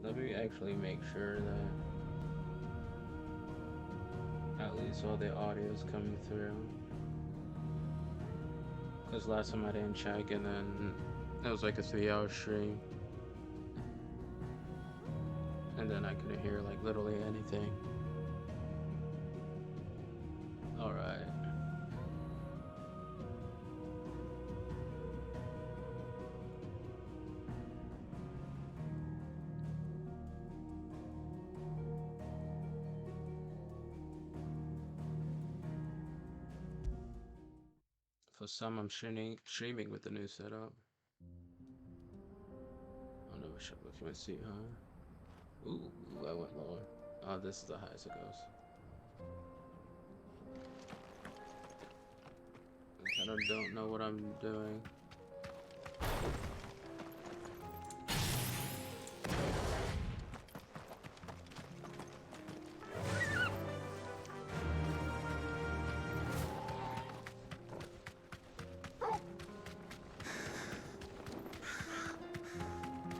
Let me actually make sure that at least all the audio is coming through. Because last time I didn't check, and then it was like a 3-hour stream, and then I couldn't hear like literally anything. All right. For some, I'm streaming with the new setup. Oh no, what can I see, huh? Ooh, I went lower. Oh, this is the highest it goes. I kind of don't know what I'm doing.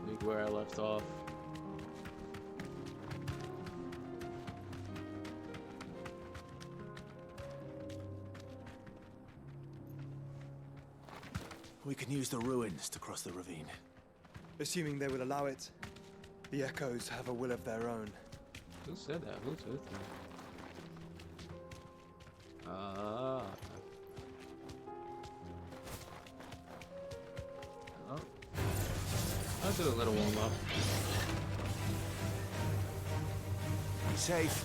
Like where I left off. We can use the ruins to cross the ravine. Assuming they will allow it. The Echoes have a will of their own. Who said that? Who's with me? Ah. Oh. I'll do a little warm up. Be safe.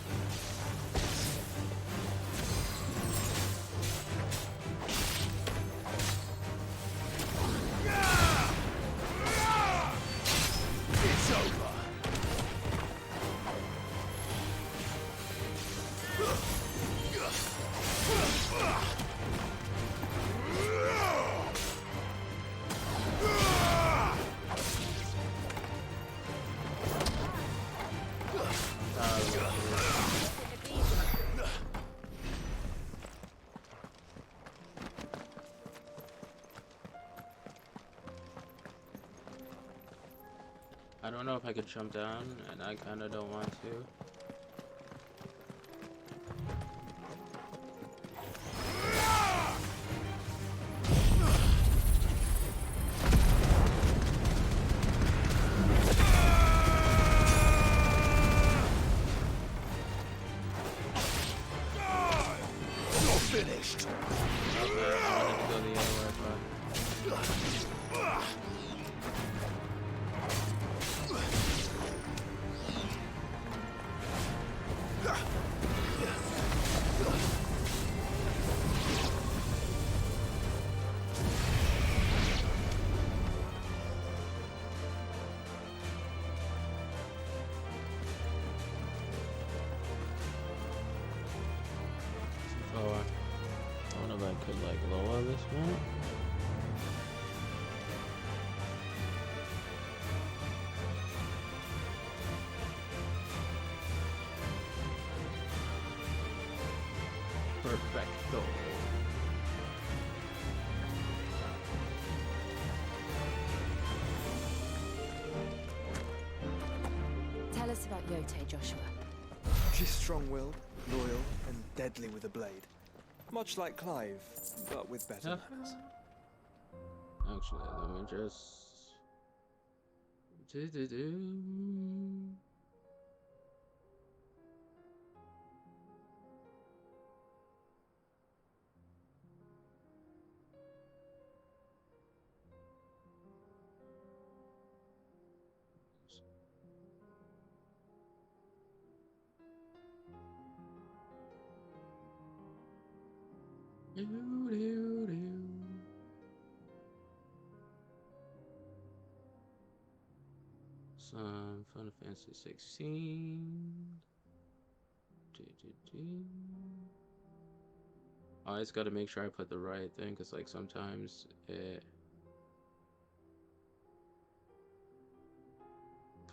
It's over. I don't know if I could jump down, and I kind of don't want to. You're finished. Okay, I wanted to go the other way, but too far. I wonder if I could like lower this one. Perfecto. Tell us about Yote, Joshua. She's strong-willed, loyal, and deadly with a blade. Much like Clive, but with better Huh? manners. Actually, let me just do. Some Final Fantasy 16. I just gotta make sure I put the right thing, because like sometimes it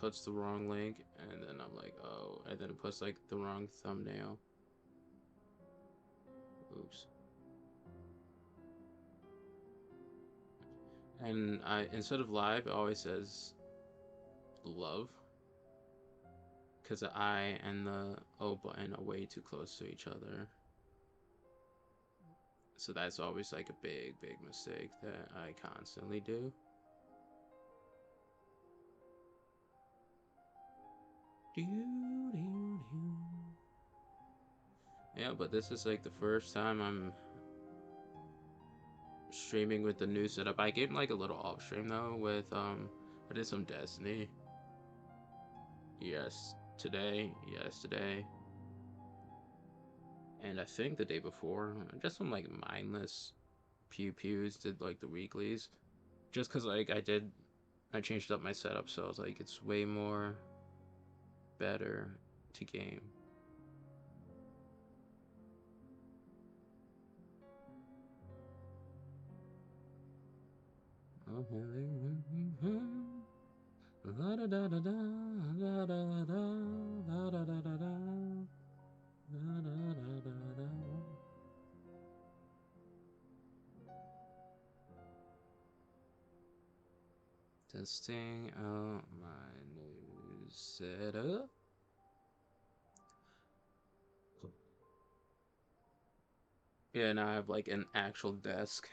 puts the wrong link, and then I'm like, oh, and then it puts like the wrong thumbnail. Oops. And I instead of live, it always says love. Because the I and the O button are way too close to each other. So that's always like a big, big mistake that I constantly do. Yeah, but this is like the first time I'm streaming with the new setup. I gave like a little off stream though with I did some Destiny. Yesterday. And I think the day before, just some like mindless pews did like the weeklies. Just cause like I changed up my setup so I was like it's way more better to game. Testing out my new setup. Yeah, now I have like an actual desk.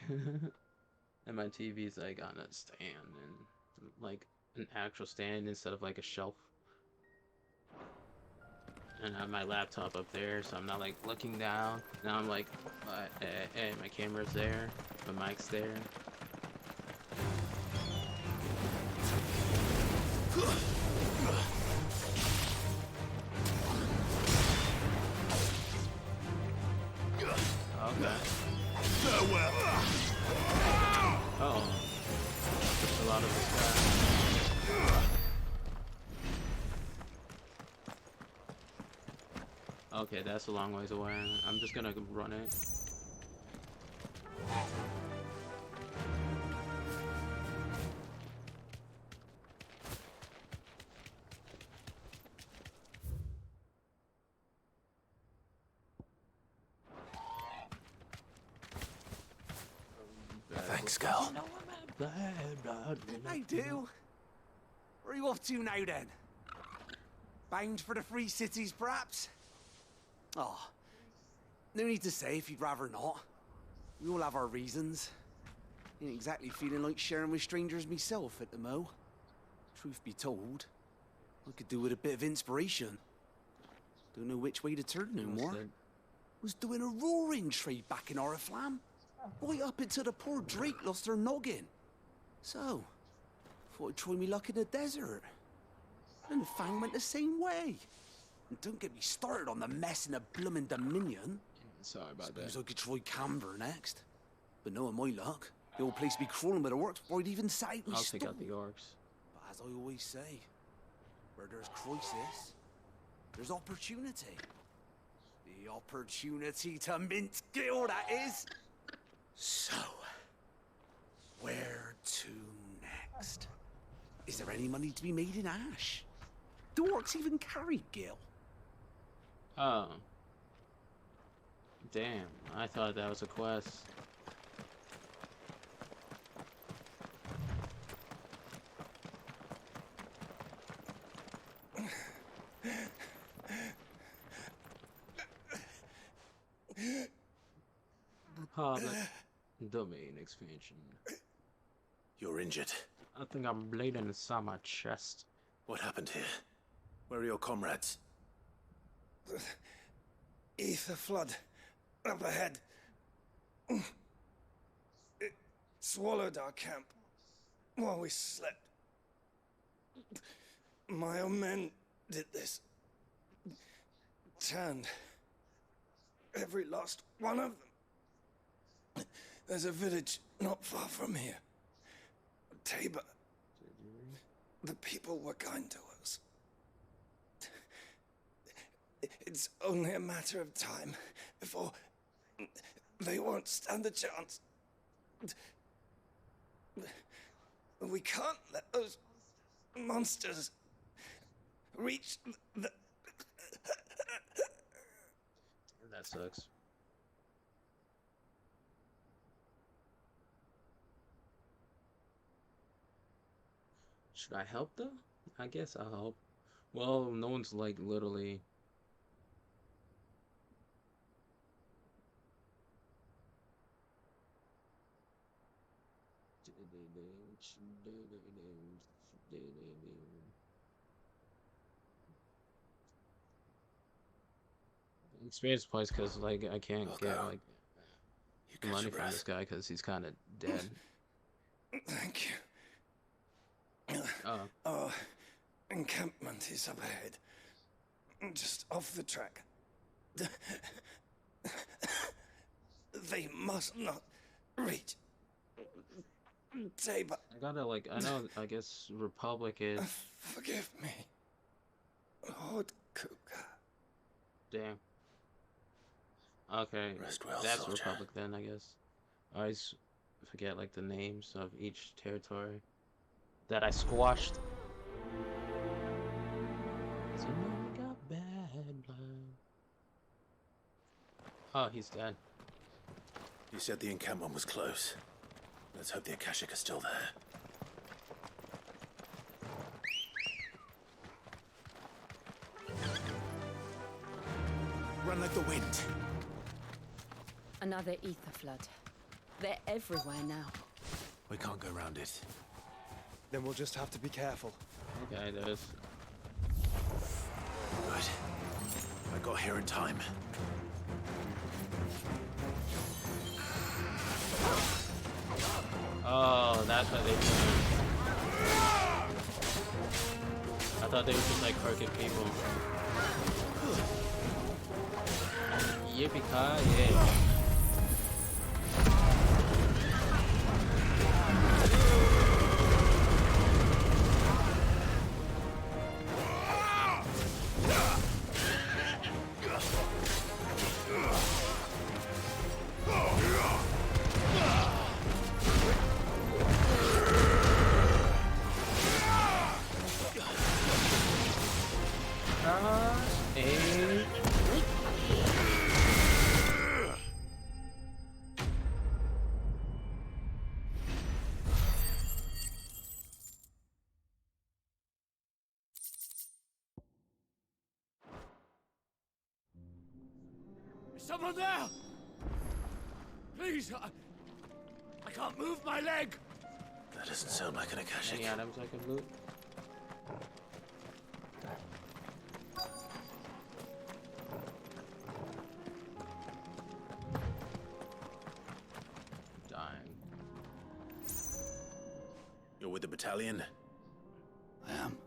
And my TV's like on a stand and like an actual stand instead of like a shelf. And I have my laptop up there, so I'm not like looking down. Now I'm like, hey, my camera's there, my mic's there. Okay. Farewell. Uh-oh. There's a lot of this guy. Okay, that's a long ways away. I'm just gonna run it. Thanks, Cal. I do. Where are you off to now, then? Bound for the Free Cities, perhaps? Oh, no need to say if you'd rather not. We all have our reasons. Ain't exactly feeling like sharing with strangers myself at the mo. Truth be told, I could do with a bit of inspiration. Don't know which way to turn no more. Was doing a roaring trade back in Oriflamme. Right up until the poor Drake lost her noggin. So, thought I'd try me luck in the desert. And the Fang went the same way. And don't get me started on the mess in the bloomin' Dominion. Sorry about Suppose that. I could try Camber next. But knowing my luck, the old place be crawling with the works before I'd even sight me I'll take out the orcs. But as I always say, where there's crisis, there's opportunity. The opportunity to mint Gil, that is. So, where to next? Is there any money to be made in Ash? Do orcs even carry Gil? Oh. Damn, I thought that was a quest. Public domain expansion. You're injured. I think I'm bleeding inside my chest. What happened here? Where are your comrades? Ether flood up ahead. It swallowed our camp while we slept. My own men did this. Turned every last one of them. There's a village not far from here. Tabor. The people were kind to us. It's only a matter of time before they won't stand a chance. We can't let those monsters reach the... That sucks. Should I help though? I guess I'll help. Well, no one's like literally. Experience points because like I can't Look get out. like You catch money your from breath. this guy because he's kind of dead. Thank you. Oh, Our encampment is up ahead. Just off the track. They must not reach. Tabor, I gotta like I know I guess Republic is forgive me. Lord Kuka. damn. Okay, Rest well, that's soldier. Republic then I guess. I always forget like the names of each territory that I squashed. Someone got bad blood. Oh, he's dead. You said the encampment was close. Let's hope the Akashic are still there. Run like the wind. Another ether flood. They're everywhere now. We can't go around it. Then we'll just have to be careful. Okay, there's. Good. I got here in time. Oh, that's what they do. I thought they were just like crooked people. Yippee-ki-yay. Is someone there? Please, I can't move my leg. That doesn't sound like an Akashic. Any items I can loot? Dying. You're with the battalion? I am.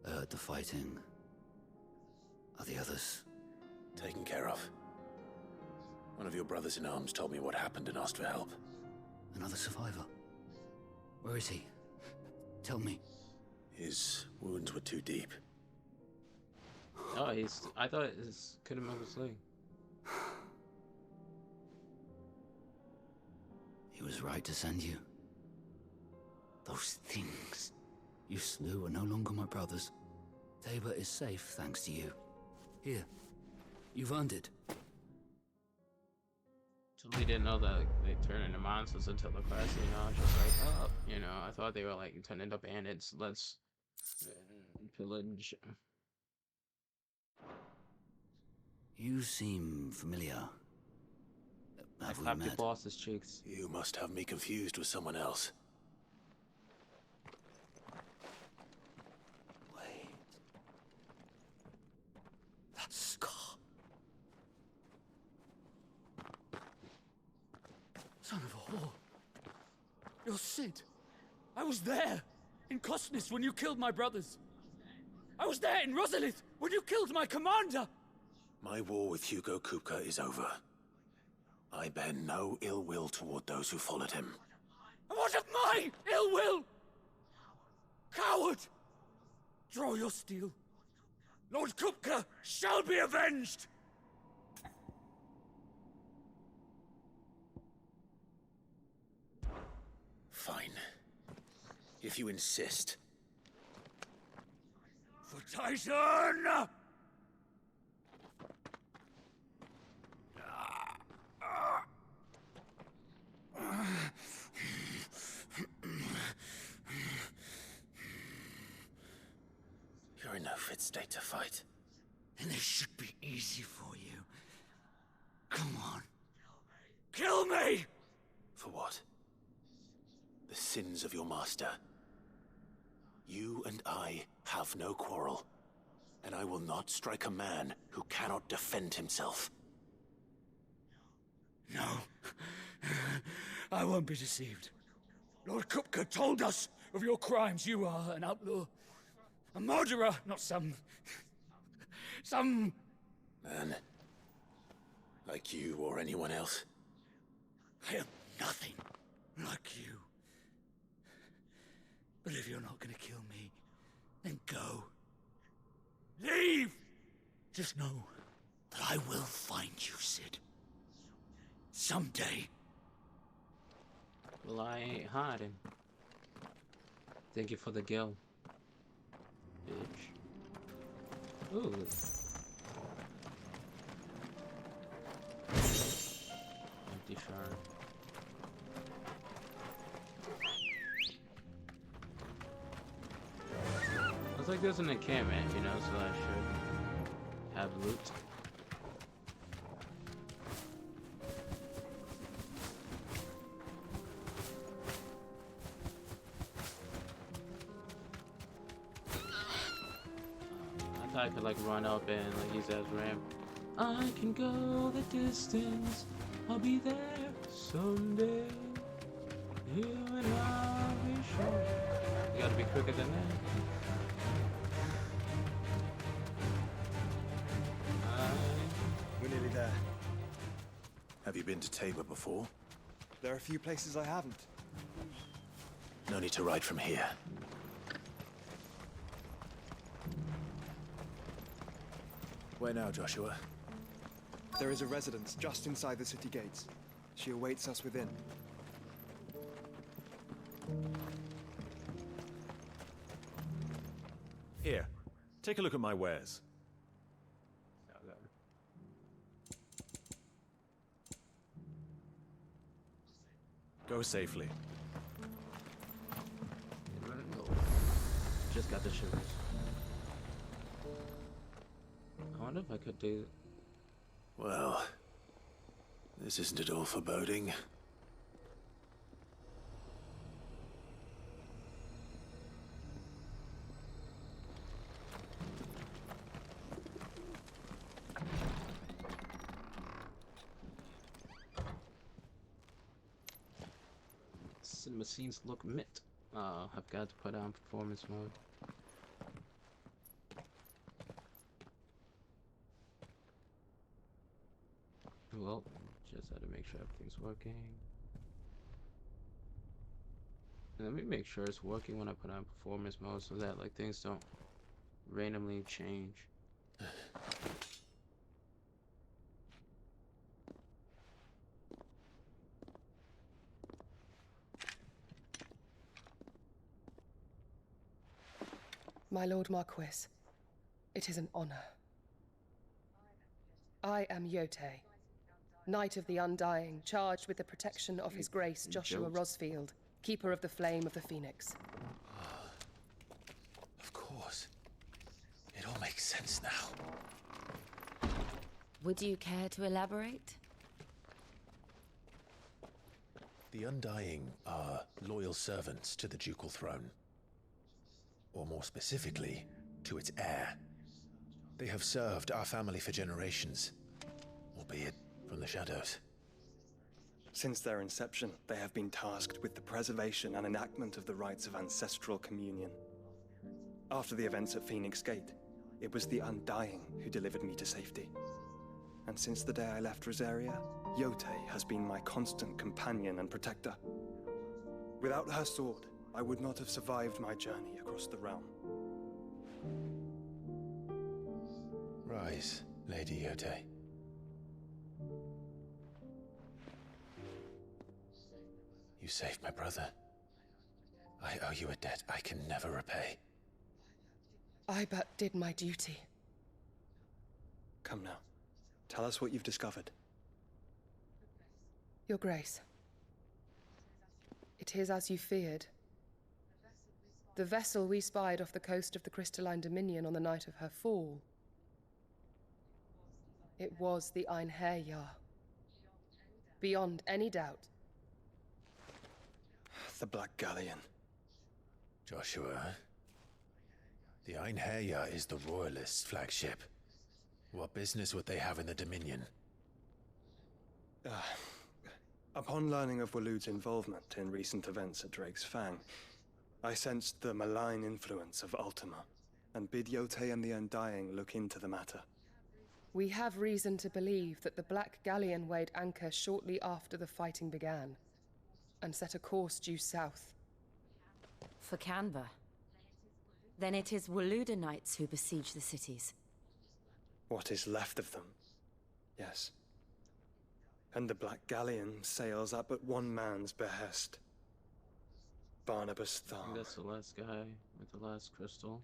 I heard the fighting. Are the others? Taken care of. One of your brothers in arms told me what happened and asked for help. Another survivor? Where is he? Tell me. His wounds were too deep. Oh, he's. I thought his couldn't move his leg. He was right to send you. Those things you slew are no longer my brothers. Tabor is safe thanks to you. Here, you've earned it. Totally didn't know that they turn into monsters until the class, you know. I was just like, oh, you know, I thought they were like turning into bandits. Let's pillage. You seem familiar. I Have we clapped your met? boss's cheeks. You must have me confused with someone else. Wait. That scar. Son of a whore. You're Sid. I was there in Cosnis when you killed my brothers. I was there in Rosalith when you killed my commander. My war with Hugo Kupka is over. I bear no ill will toward those who followed him. And what of my ill will? Coward! Draw your steel. Lord Kupka shall be avenged! Fine. If you insist. For Tyson! fit state to fight. And this should be easy for you. Come on. Kill me! For what? The sins of your master. You and I have no quarrel, and I will not strike a man who cannot defend himself. No. I won't be deceived. Lord Kupka told us of your crimes. You are an outlaw. A murderer, not some... Man. Like you or anyone else. I am nothing like you. But if you're not gonna kill me, then go. Leave! Just know that I will find you, Sid. Someday. Well, I ain't hiding. Thank you for the gill, bitch. Ooh. Empty shard. Looks like there's an encampment, you know, so I should have loot. I could like run up and like use that as ramp. I can go the distance. I'll be there someday. You and I'll be sure. You gotta be quicker than that. We're nearly there. Have you been to Tabor before? There are a few places I haven't. No need to ride from here. Where now, Joshua? There is a residence just inside the city gates. She awaits us within. Here, take a look at my wares. Go safely. Just got the shoes. I wonder if I could do. Well, this isn't at all foreboding. Cinema scenes look mint. I've got to put on performance mode. Well, just had to make sure everything's working. And let me make sure it's working when I put on performance mode so that like things don't randomly change. My Lord Marquis, it is an honor. I am Yotei, Knight of the Undying, charged with the protection of His Grace Joshua Rosfield, Keeper of the Flame of the Phoenix. Of course. It all makes sense now. Would you care to elaborate? The Undying are loyal servants to the ducal throne. Or more specifically, to its heir. They have served our family for generations, albeit from the shadows. Since their inception, they have been tasked with the preservation and enactment of the rites of ancestral communion. After the events at Phoenix Gate, it was the Undying who delivered me to safety. And since the day I left Rosaria, Yotei has been my constant companion and protector. Without her sword, I would not have survived my journey across the realm. Rise, Lady Yotei. You saved my brother. I owe you a debt I can never repay. I but did my duty. Come now. Tell us what you've discovered. Your Grace. It is as you feared. The vessel we spied off the coast of the Crystalline Dominion on the night of her fall. It was the Einherjar. Beyond any doubt. The Black Galleon. Joshua, the Einherjar is the Royalists' flagship. What business would they have in the Dominion? Upon learning of Waloed's involvement in recent events at Drake's Fang, I sensed the malign influence of Ultima, and bid Yotei and the Undying look into the matter. We have reason to believe that the Black Galleon weighed anchor shortly after the fighting began, and set a course due south. For Canva. Then it is Waloeda Knights who besiege the cities. What is left of them, yes. And the Black Galleon sails at but one man's behest. Barnabas I think Thal. that's the last guy with the last crystal.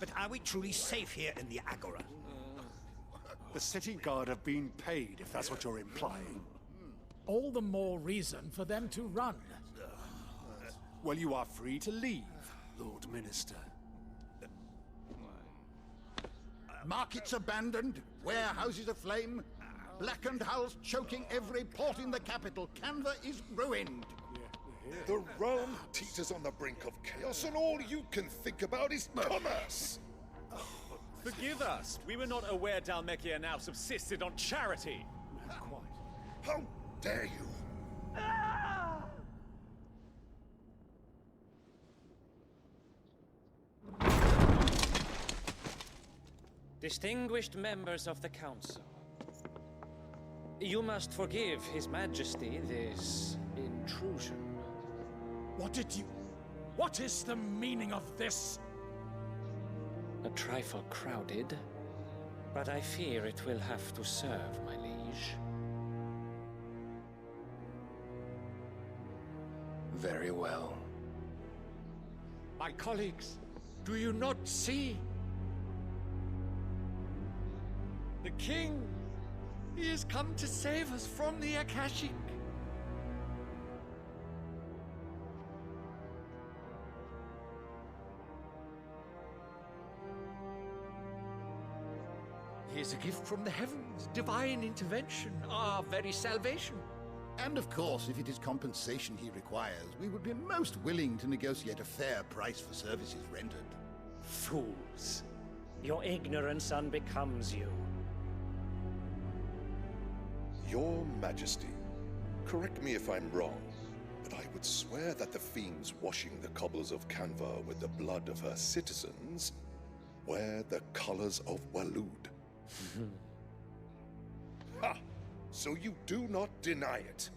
But are we truly safe here in the Agora? The city guard have been paid, if that's what you're implying. All the more reason for them to run. Well, you are free to leave, Lord Minister. Markets abandoned, warehouses aflame, blackened hulls choking every port in the capital. Canva is ruined. The realm teeters on the brink of chaos, and all you can think about is commerce! Forgive us. We were not aware Dhalmekia now subsisted on charity. How dare you! Distinguished members of the Council, you must forgive His Majesty this intrusion. What is the meaning of this? A trifle crowded, but I fear it will have to serve, my liege. Very well. My colleagues, do you not see? The king! He has come to save us from the Akashic! He is a gift from the heavens, divine intervention, our very salvation. And of course, if it is compensation he requires, we would be most willing to negotiate a fair price for services rendered. Fools. Your ignorance unbecomes you. Your Majesty, correct me if I'm wrong, but I would swear that the fiends washing the cobbles of Canva with the blood of her citizens wear the colors of Waloed. Ha! So you do not deny it.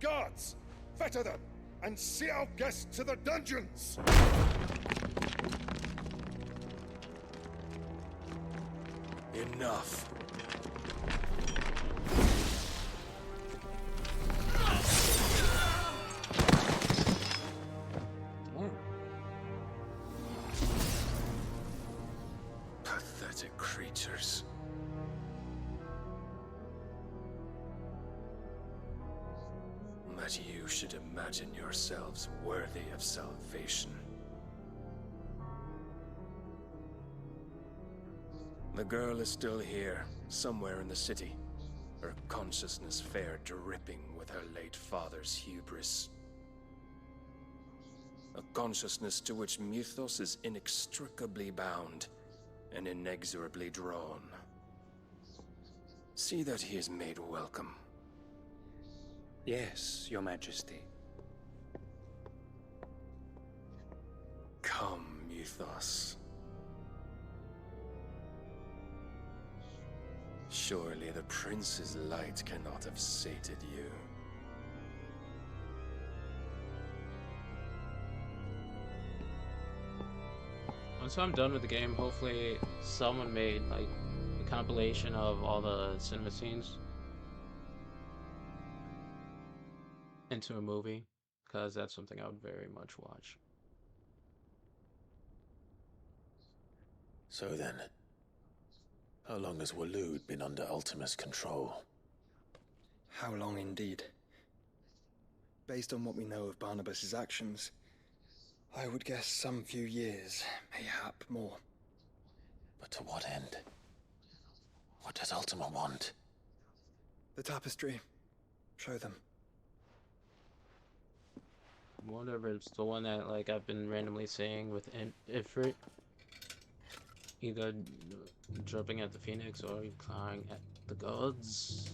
Guards, fetter them, and see our guests to the dungeons! Enough. Pathetic creatures. That you should imagine yourselves worthy of salvation. The girl is still here, somewhere in the city. Her consciousness fair dripping with her late father's hubris. A consciousness to which Mythos is inextricably bound and inexorably drawn. See that he is made welcome. Yes, Your Majesty. Come, Mythos. Surely the prince's light cannot have sated you. Once I'm done with the game, hopefully someone made like a compilation of all the cinema scenes into a movie, because that's something I would very much watch. So then, how long has Waloed been under Ultima's control? How long indeed? Based on what we know of Barnabas's actions, I would guess some few years, mayhap more. But to what end? What does Ultima want? The tapestry. Show them. Whatever, it's the one that, like, I've been randomly saying with Ifrit. Either jumping at the Phoenix or clawing at the gods.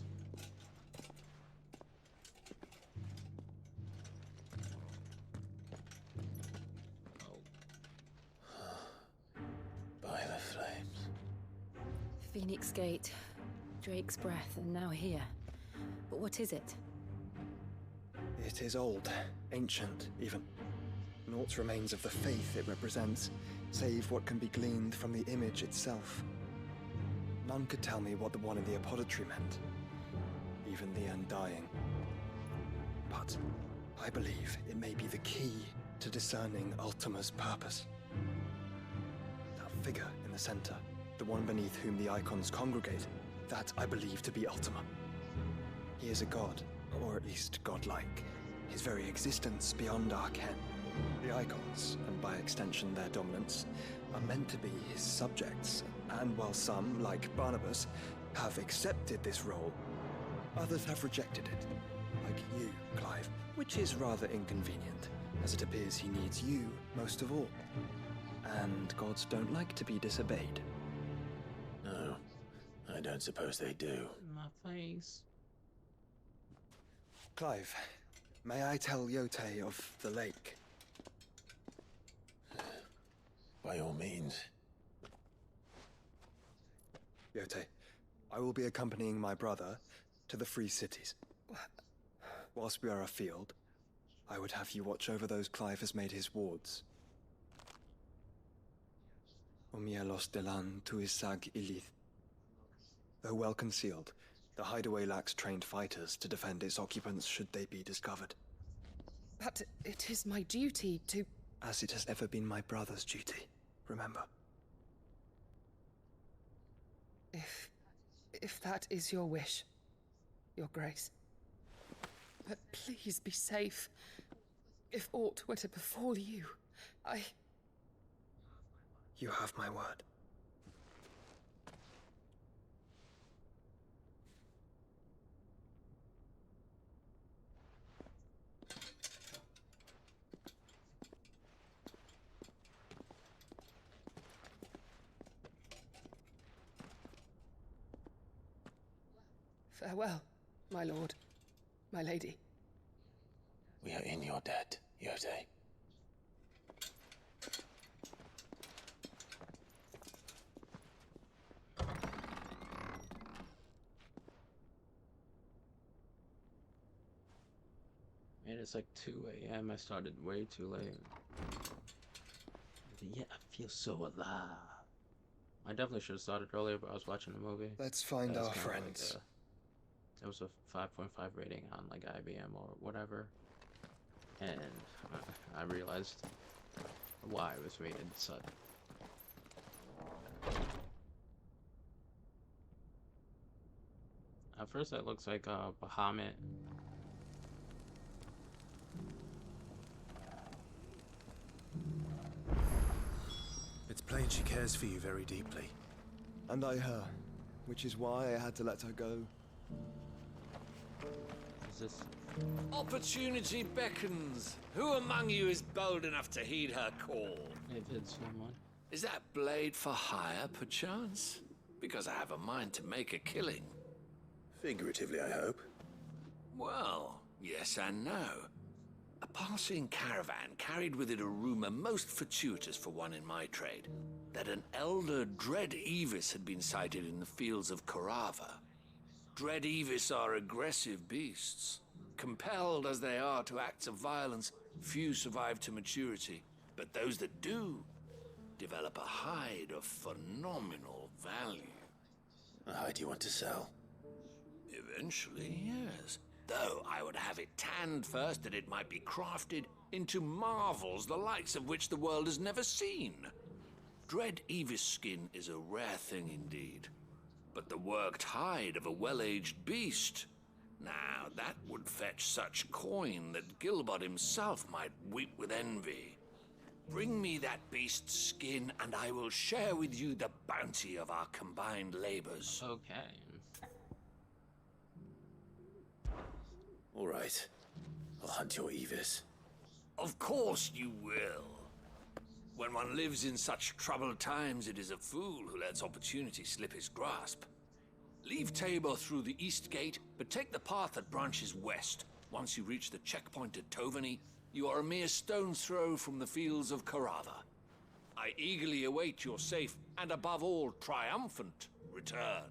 By the flames. Phoenix Gate, Drake's Breath, and now here. But what is it? It is old, ancient, even. Naught remains of the faith it represents, save what can be gleaned from the image itself. None could tell me what the one in the apothecary meant, even the Undying. But I believe it may be the key to discerning Ultima's purpose. That figure in the center, the one beneath whom the icons congregate, that I believe to be Ultima. He is a god, or at least godlike, his very existence beyond our ken. The icons, and by extension their dominance, are meant to be his subjects, and while some, like Barnabas, have accepted this role, others have rejected it, like you, Clive, which is rather inconvenient, as it appears he needs you most of all. And gods don't like to be disobeyed. No, I don't suppose they do. My face. Clive, may I tell Yotei of the lake? By all means. Yotei, I will be accompanying my brother to the Free Cities. Whilst we are afield, I would have you watch over those Clive has made his wards. Omielos delan tuisag ilith. Though well concealed, the hideaway lacks trained fighters to defend its occupants should they be discovered. But it is my duty to... As it has ever been my brother's duty, remember. If that is your wish, Your Grace. But please be safe. If aught were to befall you, You have my word. Farewell, my lord, my lady. We are in your debt, Yotei. Man, it's like 2 a.m. I started way too late. But yeah, I feel so alive. I definitely should have started earlier, but I was watching a movie. Let's find our Kinda friends. It was a 5.5 rating on like IBM or whatever, and I realized why it was rated such. At first, it looks like Bahamut. It's plain she cares for you very deeply. And I her, which is why I had to let her go. Is this... Opportunity beckons. Who among you is bold enough to heed her call? If it's someone. Is that blade for hire, perchance? Because I have a mind to make a killing. Figuratively, I hope. Well, yes and no. A passing caravan carried with it a rumor most fortuitous for one in my trade, that an elder Dread Evis had been sighted in the fields of Korava. Dread Evis are aggressive beasts. Compelled as they are to acts of violence, few survive to maturity, but those that do develop a hide of phenomenal value. A hide you want to sell? Eventually, yes. Though I would have it tanned first that it might be crafted into marvels the likes of which the world has never seen. Dread Evis skin is a rare thing indeed. But the worked hide of a well-aged beast, now that would fetch such coin that Gilbert himself might weep with envy. Bring me that beast's skin, and I will share with you the bounty of our combined labors. Okay. All right. I'll hunt your Evis. Of course you will. When one lives in such troubled times, it is a fool who lets opportunity slip his grasp. Leave Tabor through the east gate, but take the path that branches west. Once you reach the checkpoint at Tovany, you are a mere stone's throw from the fields of Caratha. I eagerly await your safe, and above all, triumphant return.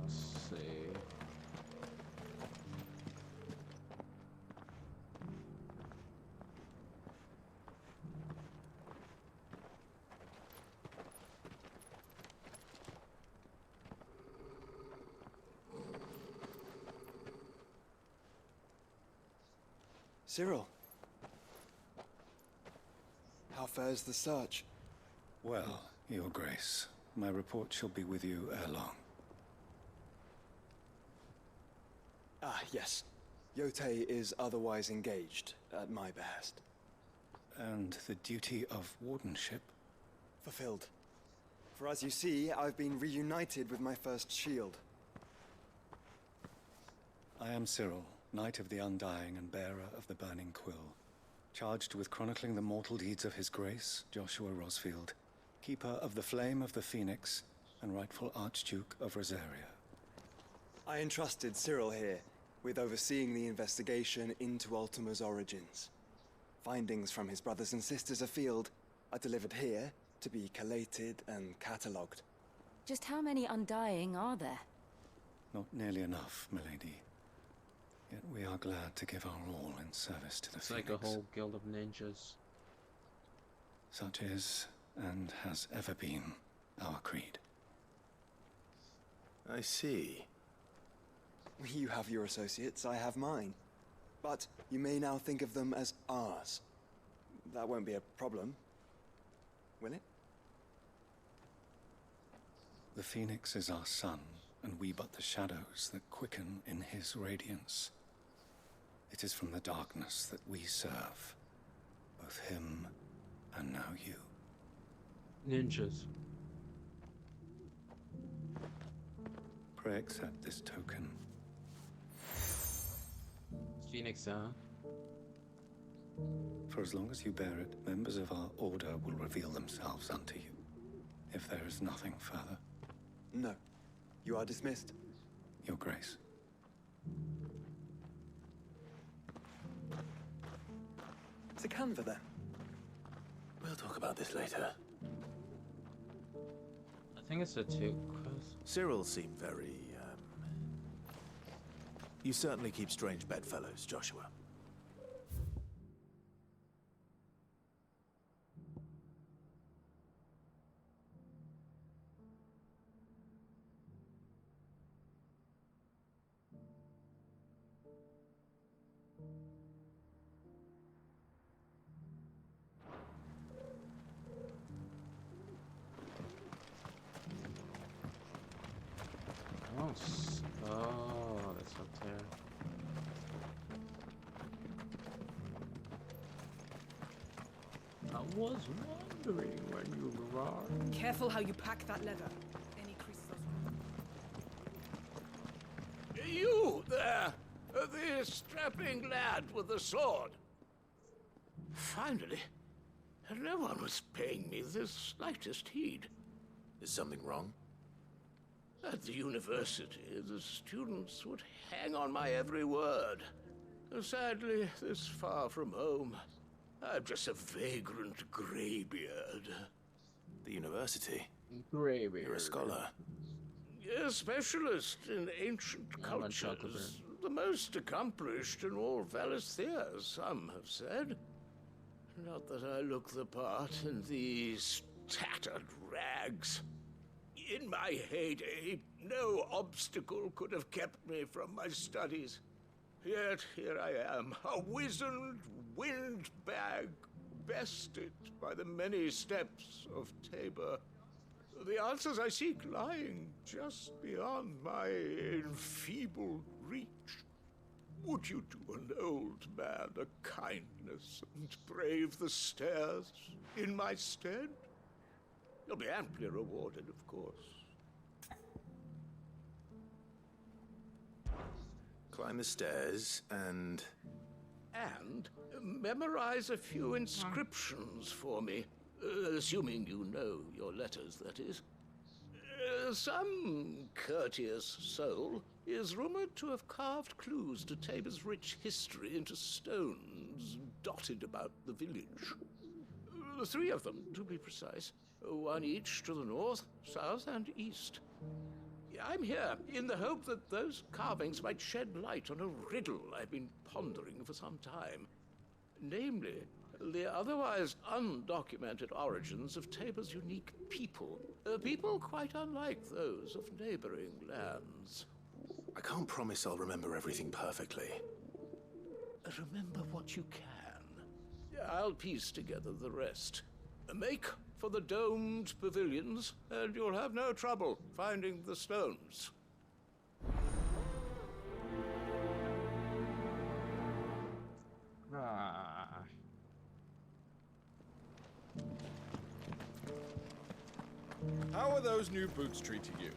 Let's see. Cyril. How fares the search? Well, Your Grace, my report shall be with you ere long. Ah, yes. Yotei is otherwise engaged, at my behest. And the duty of wardenship? Fulfilled. For as you see, I've been reunited with my first shield. I am Cyril, Knight of the Undying and bearer of the Burning Quill, charged with chronicling the mortal deeds of His Grace, Joshua Rosfield, keeper of the Flame of the Phoenix and rightful Archduke of Rosaria. I entrusted Cyril here with overseeing the investigation into Ultima's origins. Findings from his brothers and sisters afield are delivered here to be collated and catalogued. Just how many Undying are there? Not nearly enough, milady. Yet we are glad to give our all in service to the Phoenix. Like a whole guild of ninjas. Such is, and has ever been, our creed. I see. You have your associates, I have mine. But you may now think of them as ours. That won't be a problem, will it? The Phoenix is our sun, and we but the shadows that quicken in his radiance. It is from the darkness that we serve, both him and now you. Ninjas. Pray accept this token. Phoenix, huh? For as long as you bear it, members of our order will reveal themselves unto you. If there is nothing further. No. You are dismissed. Your Grace. To Canva, then. We'll talk about this later. I think it's a two quest. Cyril seemed very, You certainly keep strange bedfellows, Joshua. Oh, that's up there. I was wondering when you arrived. Careful how you pack that leather. Any creases. You there! the strapping lad with the sword. Finally, no one was paying me the slightest heed. Is something wrong? At the university, the students would hang on my every word. Sadly, this far from home, I'm just a vagrant greybeard. The university? Greybeard. You're a scholar. A specialist in ancient cultures. The most accomplished in all Valisthea, some have said. Not that I look the part in these tattered rags. In my heyday, no obstacle could have kept me from my studies. Yet here I am, a wizened windbag, bested by the many steps of Tabor. The answers I seek lying just beyond my enfeebled reach. Would you do an old man a kindness and brave the stairs in my stead? You'll be amply rewarded, of course. Climb the stairs and... And memorize a few inscriptions for me. Assuming you know your letters, that is. Some courteous soul is rumored to have carved clues to Tabor's rich history into stones dotted about the village. 3 of them, to be precise. 1 each to the north, south, and east. I'm here in the hope that those carvings might shed light on a riddle I've been pondering for some time. Namely, the otherwise undocumented origins of Tabor's unique people. People quite unlike those of neighboring lands. I can't promise I'll remember everything perfectly. Remember what you can. I'll piece together the rest. Make for the domed pavilions, and you'll have no trouble finding the stones. How are those new boots treating you?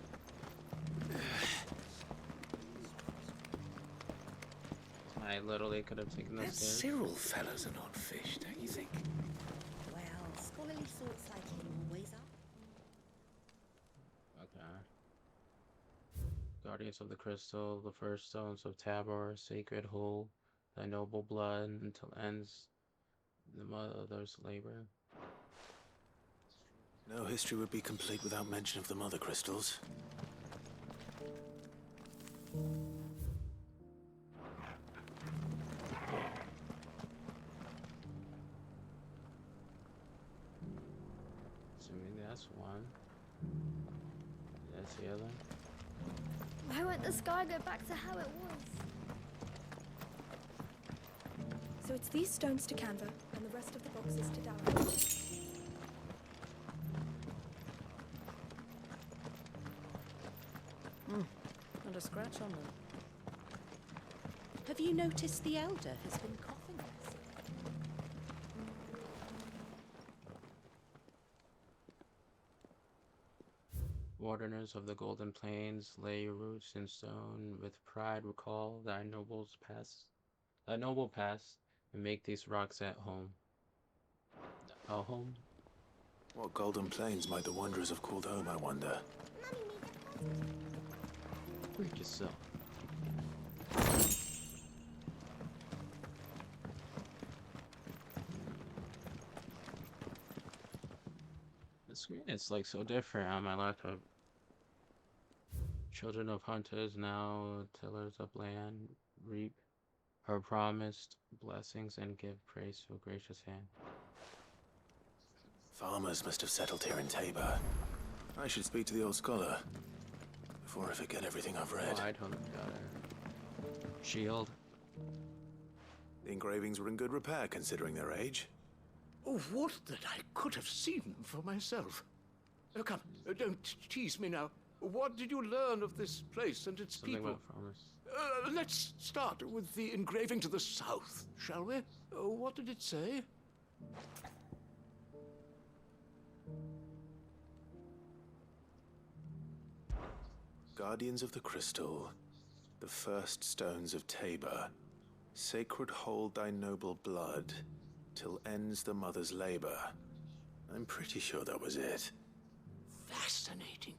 I literally could have taken Them those stairs. Cyril fellas are not fish, don't you think? Well, scholarly sorts like him always are. Okay. Guardians of the Crystal, the first stones of Tabor, sacred hold, thy noble blood until ends the mother's labor. No history would be complete without mention of the Mother Crystals. Assuming that's one. That's the other. Why won't the sky go back to how it was? So it's these stones to Canva, and the rest of the boxes to Darrow. Not a scratch on them. Have you noticed the Elder has been coughing less? Wardeners of the Golden Plains, lay your roots in stone. With pride recall thy noble past, and make these rocks at home. A home? What Golden Plains might the wanderers have called home, I wonder? Freak yourself. The screen is like so different on my laptop. Children of hunters, now tillers of land, reap her promised blessings and give praise to a gracious hand. Farmers must have settled here in Tabor. I should speak to the old scholar before I forget everything I've read. Oh, I don't got it. Shield. The engravings were in good repair considering their age. Oh, would that I could have seen them for myself. Oh, come, don't tease me now. What did you learn of this place and its Something people? about farmers. Let's start with the engraving to the south, shall we? What did it say? Guardians of the Crystal, The first stones of Tabor. Sacred hold thy noble blood, till ends the mother's labor. I'm pretty sure that was it. Fascinating.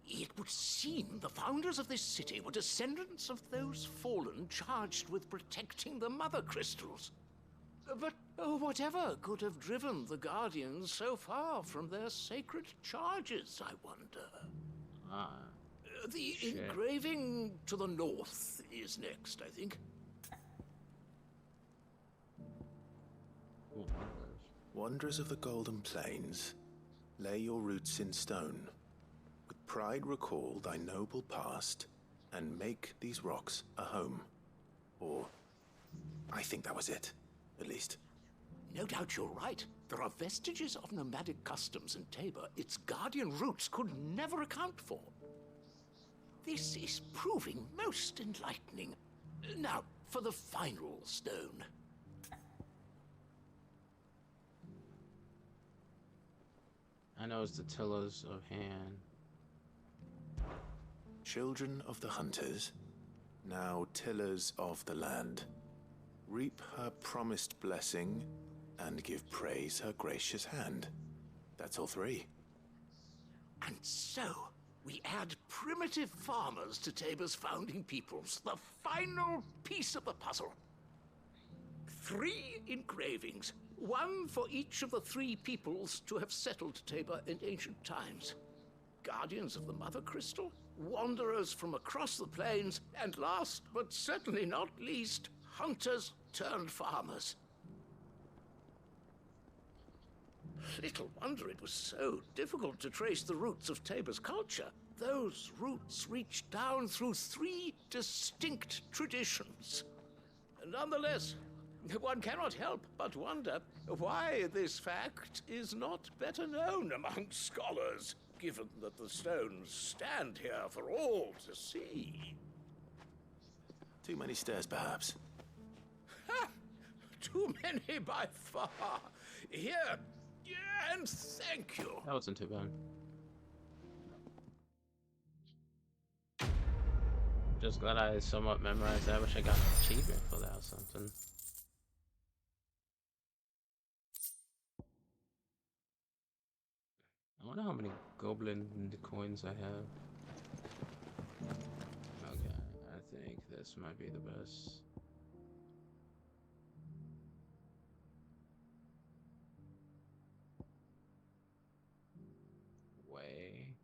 It would seem the founders of this city were descendants of those fallen charged with protecting the mother crystals. But whatever could have driven the Guardians so far from their sacred charges, I wonder? The engraving to the north is next, I think. Wanderers of the Golden Plains, lay your roots in stone. With pride recall thy noble past, and make these rocks a home. Or, I think that was it, at least. No doubt you're right. There are vestiges of nomadic customs in Tabor its Guardian roots could never account for. This is proving most enlightening. Now, for the final stone. I know it's the Tillers of Han. Children of the hunters, now tillers of the land, reap her promised blessing and give praise her gracious hand. That's all three. And so, we add primitive farmers to Tabor's founding peoples, the final piece of the puzzle. 3 engravings, one for each of the 3 peoples to have settled Tabor in ancient times. Guardians of the Mother Crystal, wanderers from across the plains, and last but certainly not least, hunters turned farmers. Little wonder it was so difficult to trace the roots of Tabor's culture. Those roots reach down through 3 distinct traditions. Nonetheless, one cannot help but wonder why this fact is not better known among scholars, given that the stones stand here for all to see. Too many stairs, perhaps. Ha! Too many by far. Here, and thank you. That wasn't too bad. Just glad I somewhat memorized that. I wish I got an achievement for that or something. I wonder how many goblin coins I have. Okay, I think this might be the best. Way.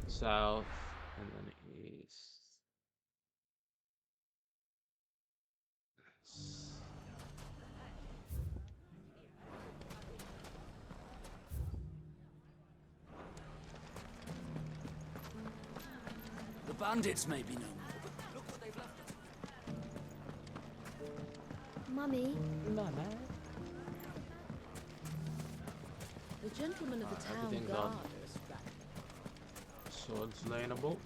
South and then east. The bandits may be no more, but look what they've left us. Mummy. Mama. The gentleman of the town everything guard gone. is back. Swords laneable.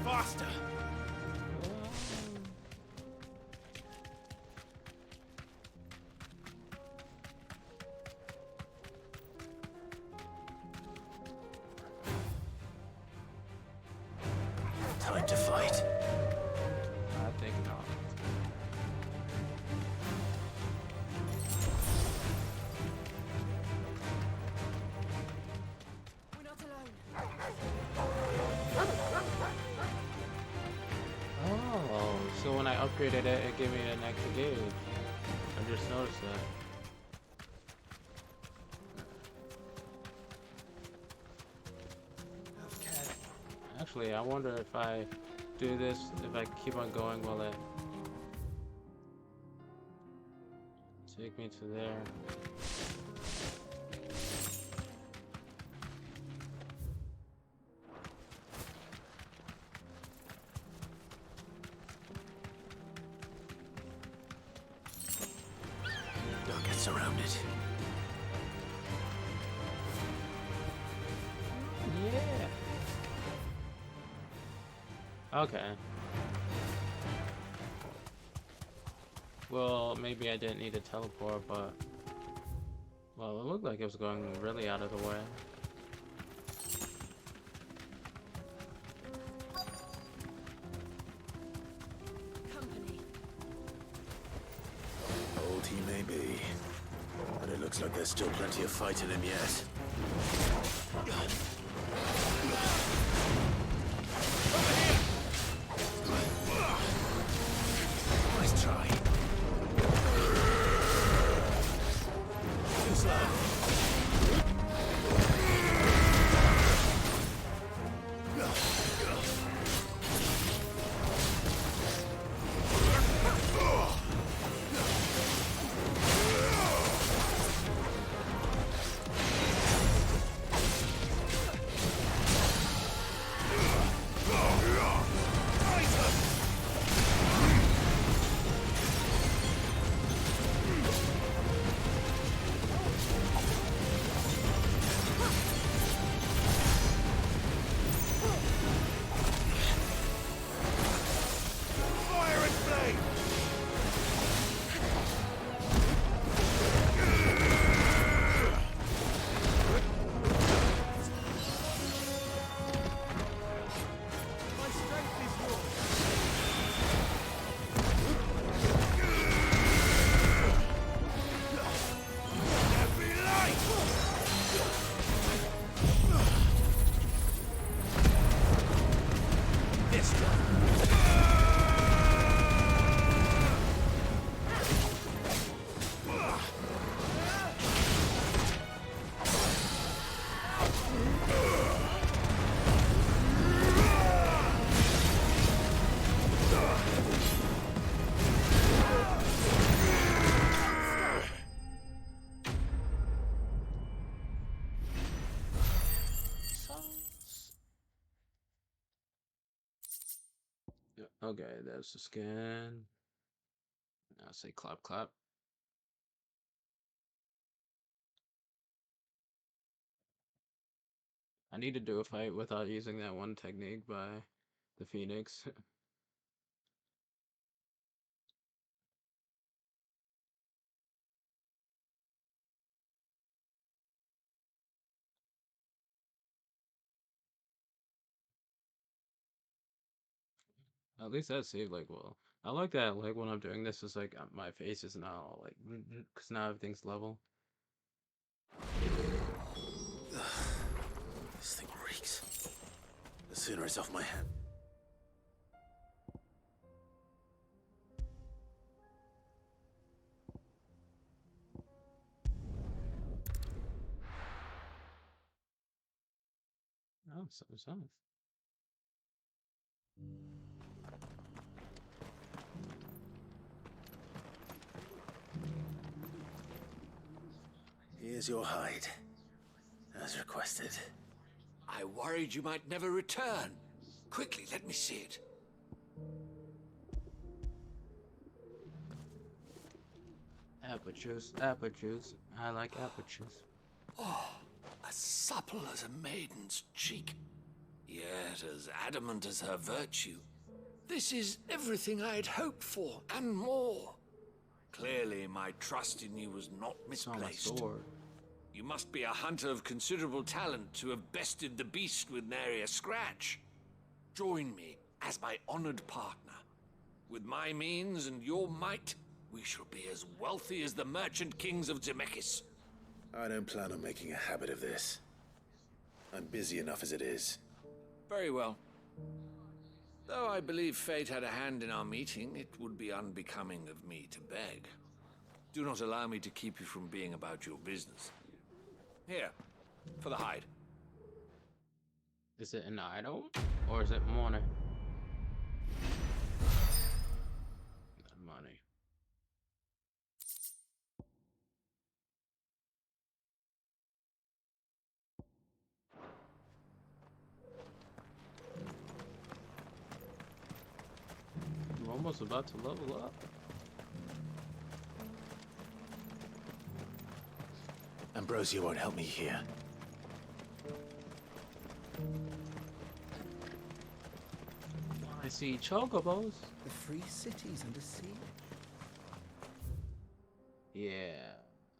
Faster! Time to fight. I think not. We're not alone. Oh, so when I upgraded it, it gave me an extra gauge. I just noticed that. Actually, I wonder if I do this, if I keep on going, will it take me to there? Don't get surrounded. Yeah. Okay. Well, maybe I didn't need to teleport, but... Well, it looked like it was going really out of the way. Company. Old he may be, but it looks like there's still plenty of fight in him yet. Nice try. Too slow. Okay, there's the scan. I'll say clap clap. I need to do a fight without using that one technique by the Phoenix. At least that saved like well. I like that like when I'm doing this is like my face is now like because now everything's level. This thing reeks. The sooner it's off my hand. Oh, so. Here's your hide, as requested. I worried you might never return. Quickly, let me see it. Apple juice, apple juice. I like apple juice. Oh, as supple as a maiden's cheek, yet as adamant as her virtue. This is everything I had hoped for, and more. Clearly, my trust in you was not misplaced. You must be a hunter of considerable talent to have bested the beast with nary a scratch. Join me as my honored partner. With my means and your might, we shall be as wealthy as the merchant kings of Zemeckis. I don't plan on making a habit of this. I'm busy enough as it is. Very well. Though I believe fate had a hand in our meeting, it would be unbecoming of me to beg. Do not allow me to keep you from being about your business. Here, for the hide. Is it an item or is it money? Money. I'm almost about to level up. Ambrosia won't help me here. Why see chocobos. The free cities under sea. Yeah,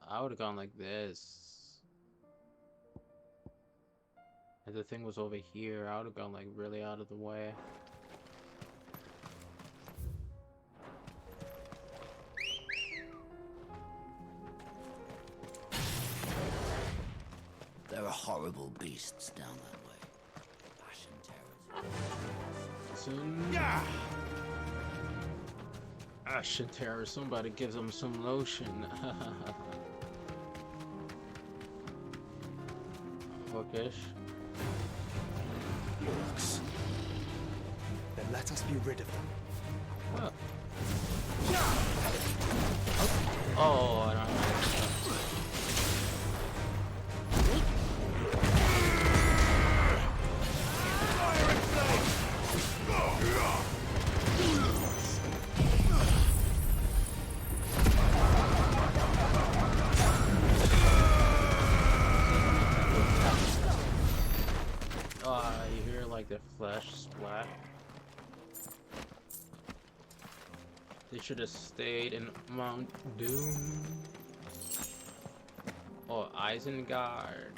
I would have gone like this. If the thing was over here, I would have gone like really out of the way. There are horrible beasts down that way. Yeah. Ashen terror. Somebody gives them some lotion. Hookish. Orcs. Then let us be rid of them. Huh. Oh, I don't know. You hear like the flesh splat. They should have stayed in Mount Doom or Isengard.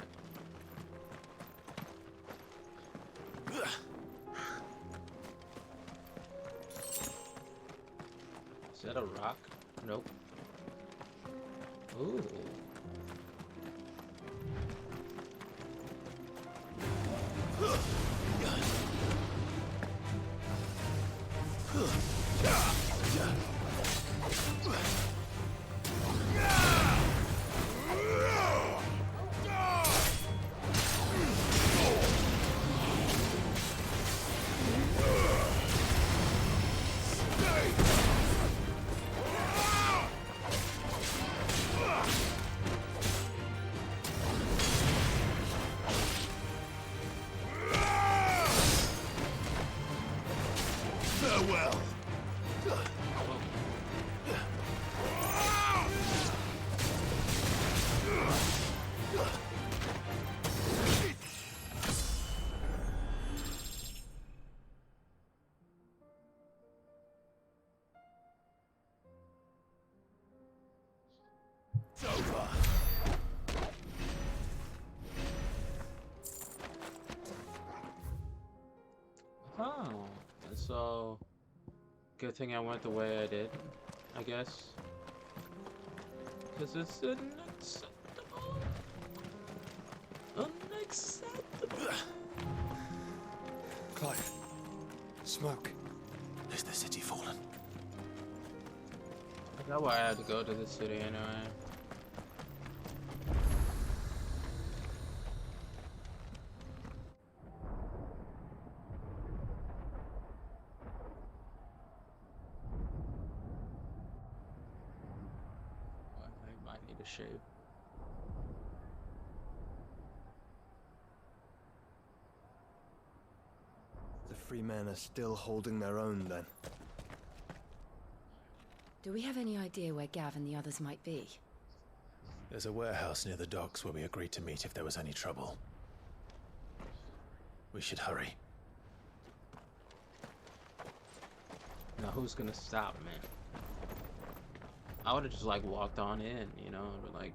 Is that a rock? Nope. Ooh. Farewell. It's over. Oh, so good thing I went the way I did, I guess. Because it's unacceptable. Unacceptable. Clive. Smoke. Is the city fallen? I got why I had to go to the city anyway. I might need a shave. The free men are still holding their own then. Do we have any idea where Gav and the others might be? There's a warehouse near the docks where we agreed to meet if there was any trouble. We should hurry. Now who's gonna stop me? I would have just like walked on in, you know, but like,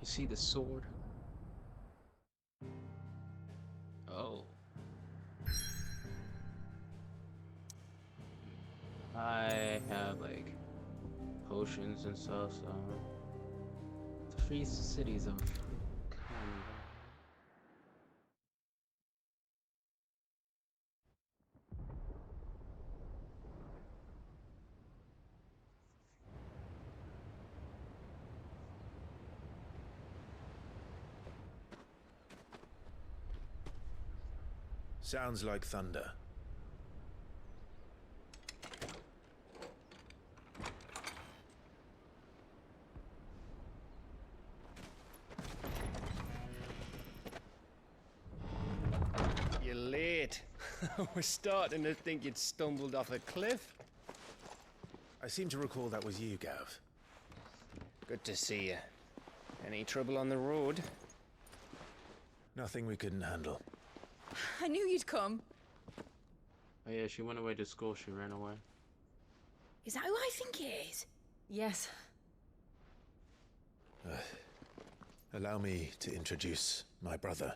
you see the sword? Oh. I have like potions and stuff, so the free cities of Canada. Sounds like thunder. You're late. We're starting to think you'd stumbled off a cliff. I seem to recall that was you, Gav. Good to see you. Any trouble on the road? Nothing we couldn't handle. I knew you'd come. Oh yeah, she went away to school. She ran away. Is that who I think it is? Yes. Allow me to introduce my brother,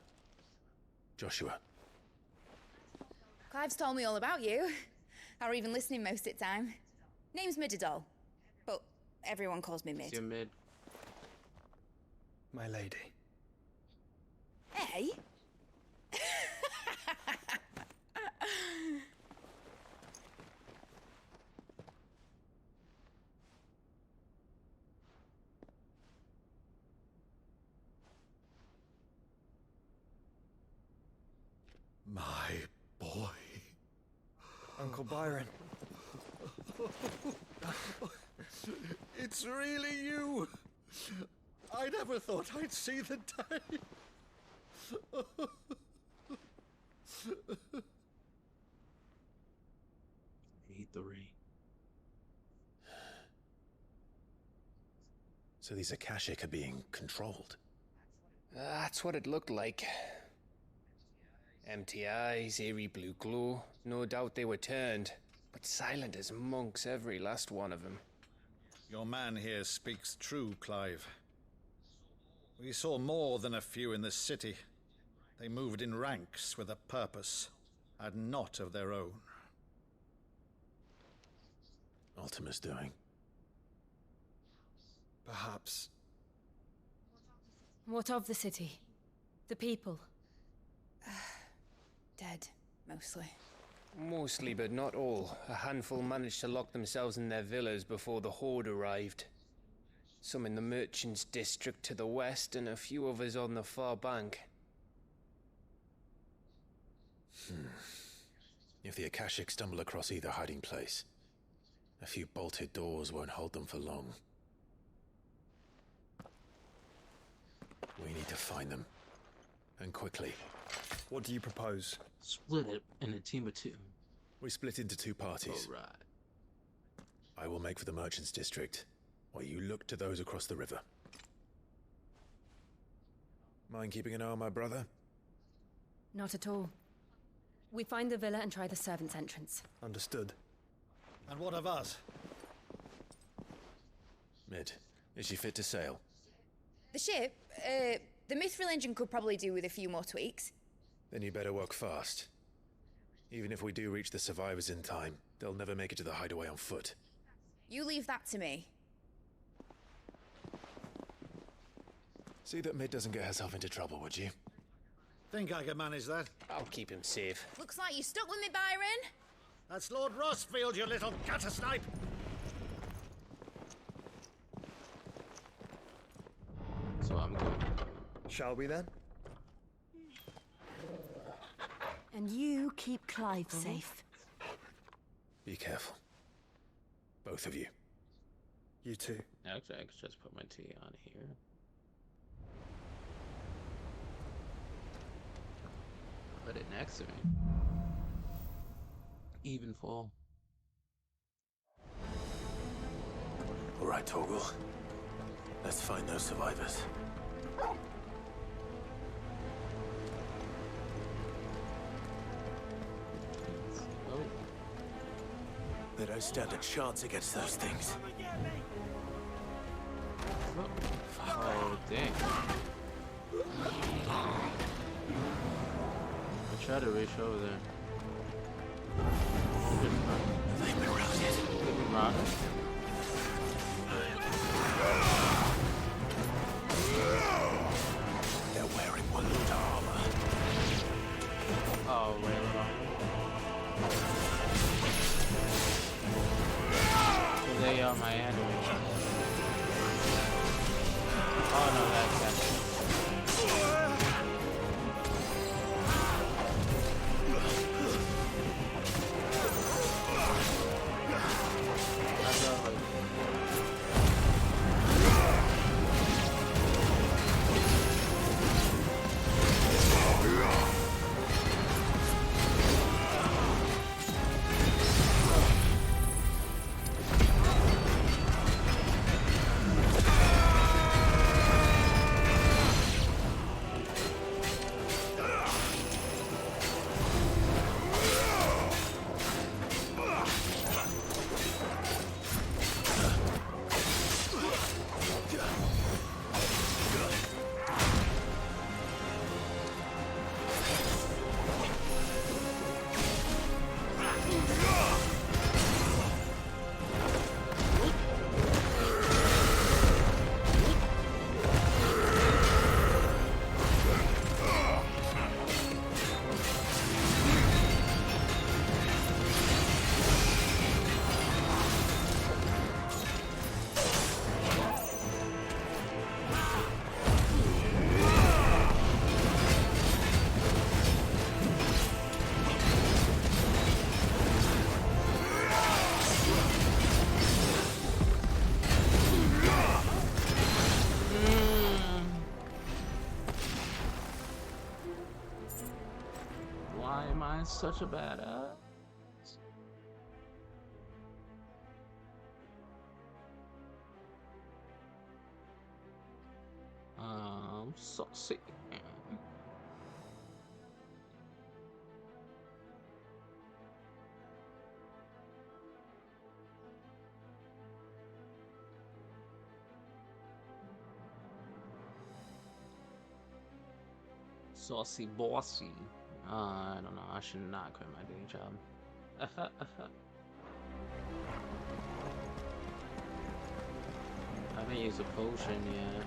Joshua. Clive's told me all about you. Or even listening most of the time. Name's Midadol, but everyone calls me Mid. You're Mid. My lady. Hey? My boy. Uncle Byron. It's really you. I never thought I'd see the day. Eat the rain. So these Akashic are being controlled. That's what it looked like. Empty eyes, eerie blue glow. No doubt they were turned, but silent as monks, every last one of them. Your man here speaks true, Clive. We saw more than a few in this city. They moved in ranks with a purpose, and not of their own. Ultima's doing. Perhaps. What of the city? The people? Dead, mostly. Mostly, but not all. A handful managed to lock themselves in their villas before the Horde arrived. Some in the Merchants' District to the west, and a few others on the far bank. If the Akashic stumble across either hiding place, a few bolted doors won't hold them for long. We need to find them. And quickly. What do you propose? Split it in a team of 2. We split into 2 parties. All right. I will make for the Merchants' District, while you look to those across the river. Mind keeping an eye on my brother? Not at all. We find the villa and try the servants' entrance. Understood. And what of us? Mid, is she fit to sail? The ship, the Mithril engine could probably do with a few more tweaks. Then you better work fast. Even if we do reach the survivors in time, they'll never make it to the hideaway on foot. You leave that to me. See that Mid doesn't get herself into trouble, would you? Think I can manage that? I'll keep him safe. Looks like you stuck with me, Byron. That's Lord Rossfield, you little gutter snipe! So I'm going. Shall we then? And you keep Clive safe. Be careful. Both of you. You too. Actually, I could just put my tea on here. Put it next to me. Even fall. All right, Torgal. Let's find those survivors. They don't stand a chance against those things. Oh, dang. I tried to reach over there. They've been routed. They've been routed? They're wearing Waluda armor. Oh, Waylon armor. So they are my enemies. Oh no, that's such a badass. Saucy. Saucy bossy. I don't know. I should not quit my day job. I haven't used a potion yet.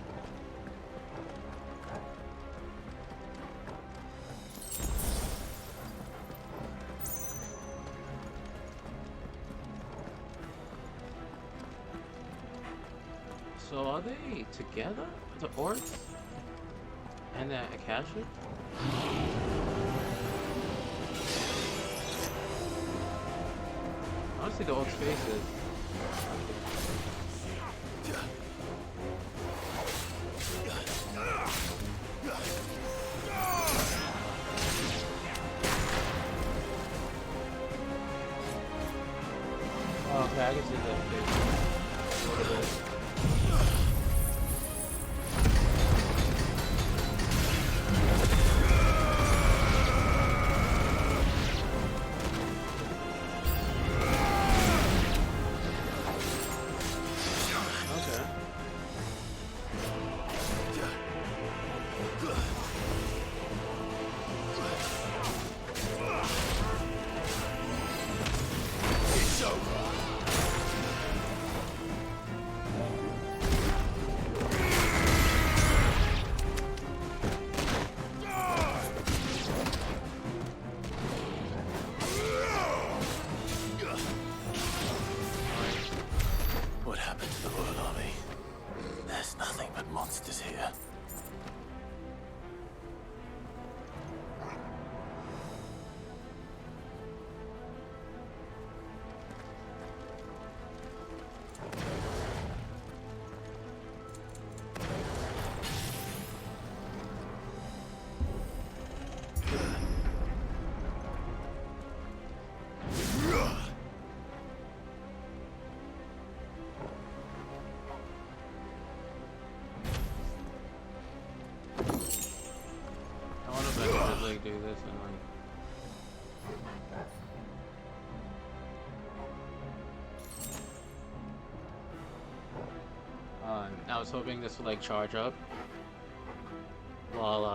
So are they together? The orcs? And the Akashic? Honestly, the orcs' faces. Oh, okay, I can see that face. What happened to the Royal Army? There's nothing but monsters here. Do this and I was hoping this would like charge up while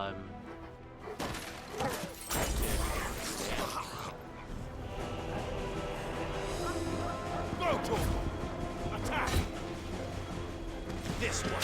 Attack! This one.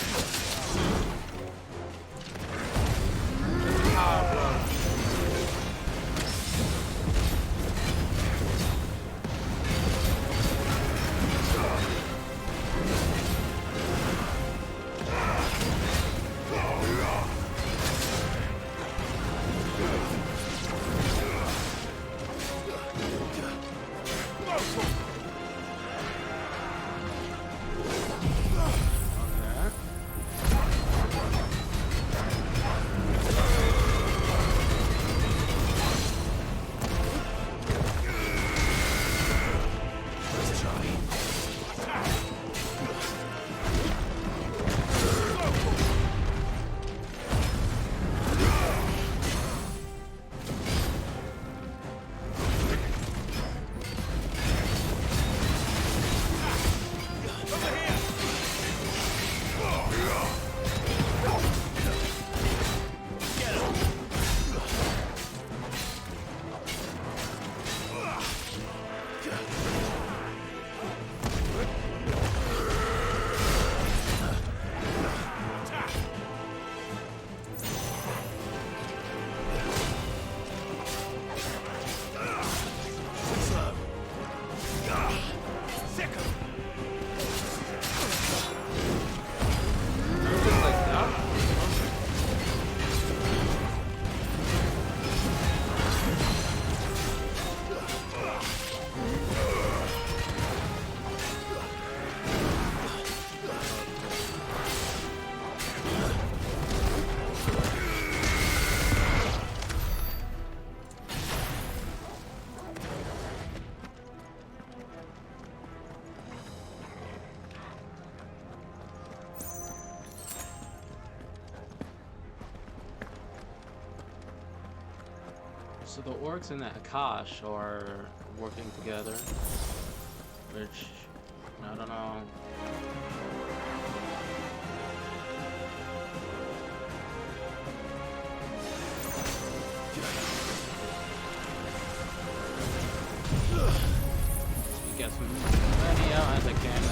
So the orcs and the Akash are working together, which I don't know. Get as many out as I can.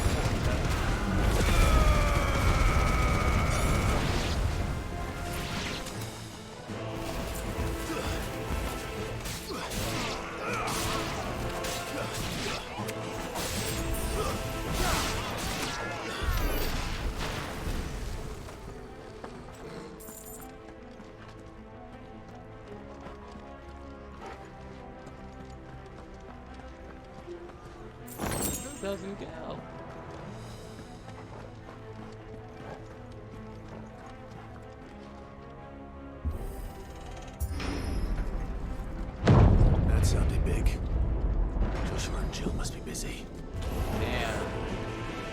Doesn't go. That sounded big. Joshua and Jill must be busy. Yeah,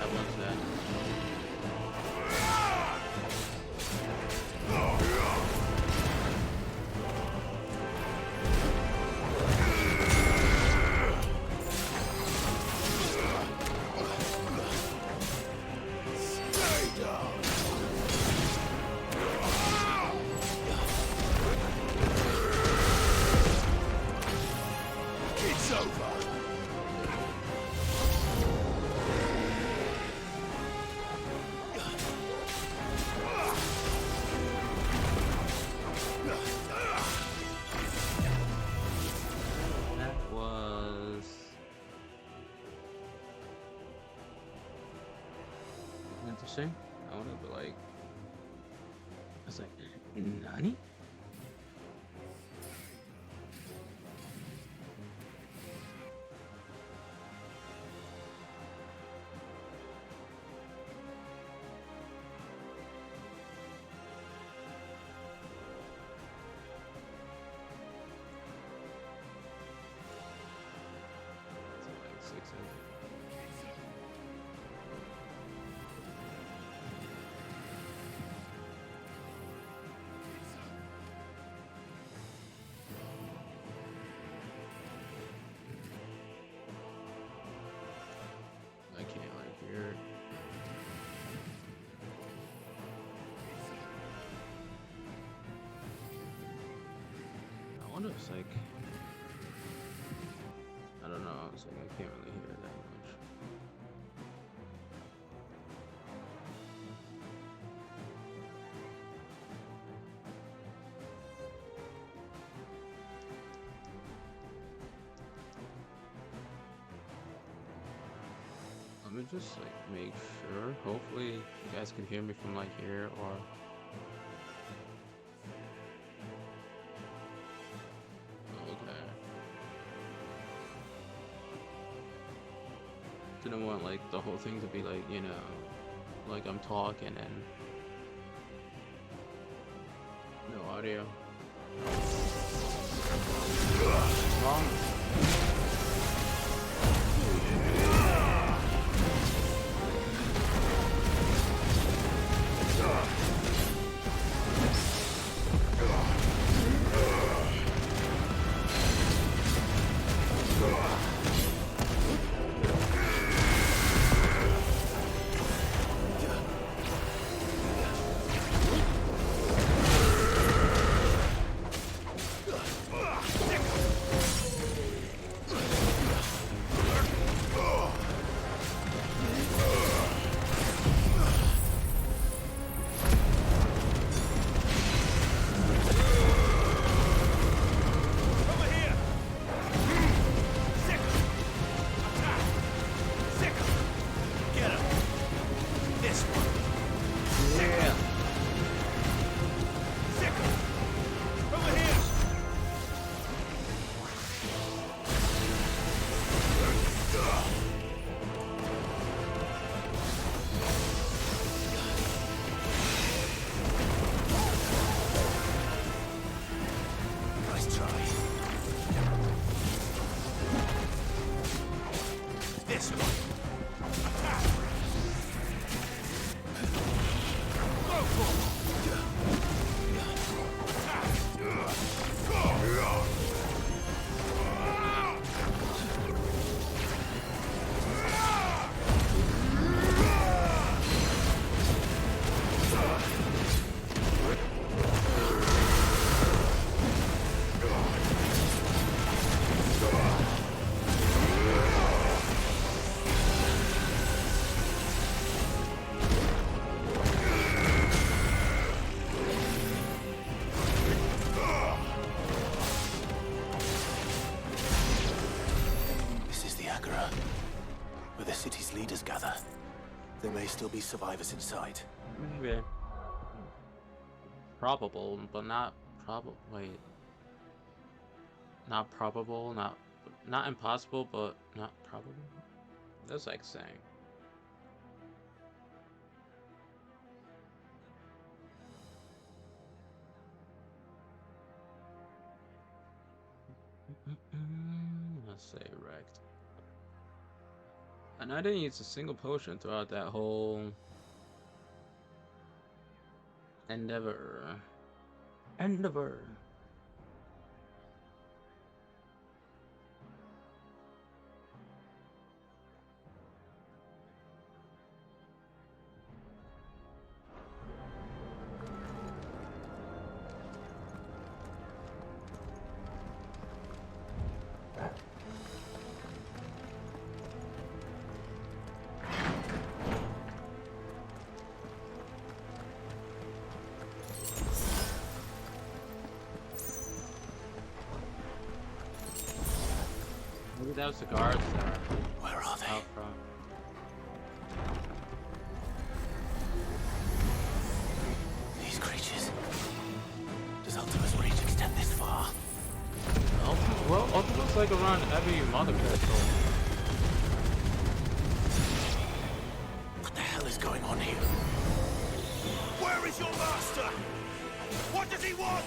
that was that. Interesting. I want to be like, I was like, Nani? It's like 600. I can't like hear it. I wonder if it's like, I don't know, it's like I can't really hear it that much. Let me just like make sure. Hopefully you guys can hear me from like here or okay. Didn't want like the whole thing to be like, you know, like I'm talking and no audio. Wrong. where the city's leaders gather. There may still be survivors inside. Maybe. Probable, but not probable. Wait. Not probable, not impossible, but not probable. That's like saying. Let's say wrecked. And I didn't use a single potion throughout that whole endeavor. Maybe that was the guards there. Where are they? Out front. These creatures. Does Ultima's reach extend this far? Well, Ultima's like around every mother crystal. What the hell is going on here? Where is your master? What does he want?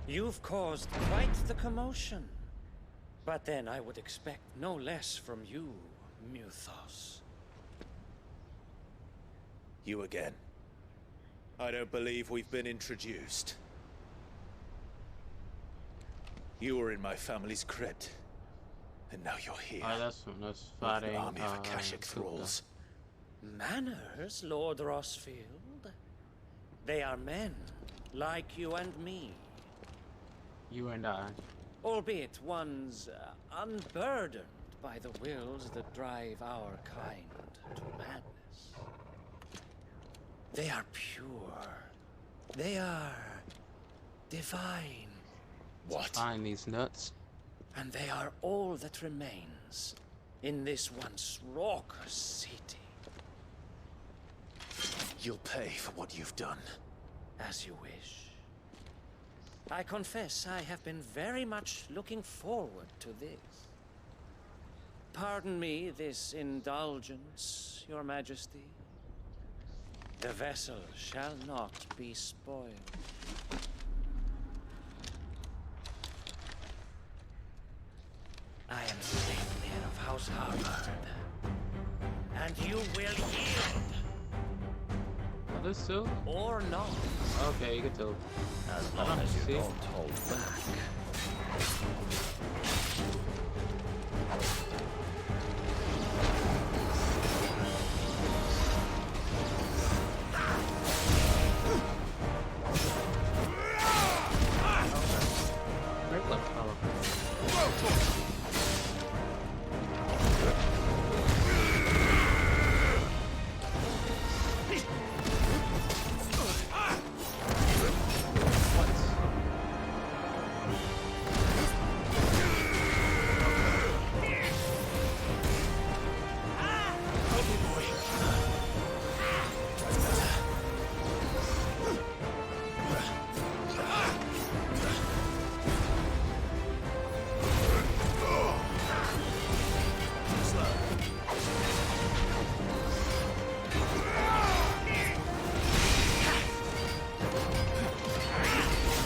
You've caused quite the commotion. But then I would expect no less from you, Muthos. You again. I don't believe we've been introduced. You were in my family's crypt. And now you're here. Oh, that's fighting. An army of Akashic thralls. Manners, Lord Rosfield. They are men, like you and me. You and I. Albeit ones unburdened by the wills that drive our kind to madness. They are pure. They are divine. What? Find these nuts. And they are all that remains in this once raucous city. You'll pay for what you've done. As you wish. I confess I have been very much looking forward to this. Pardon me this indulgence, Your Majesty. The vessel shall not be spoiled. I am Sleipnir of House Harvard, and you will yield. Are this still? Or not. Okay, you can tell. As long as you don't hold back. Great left power.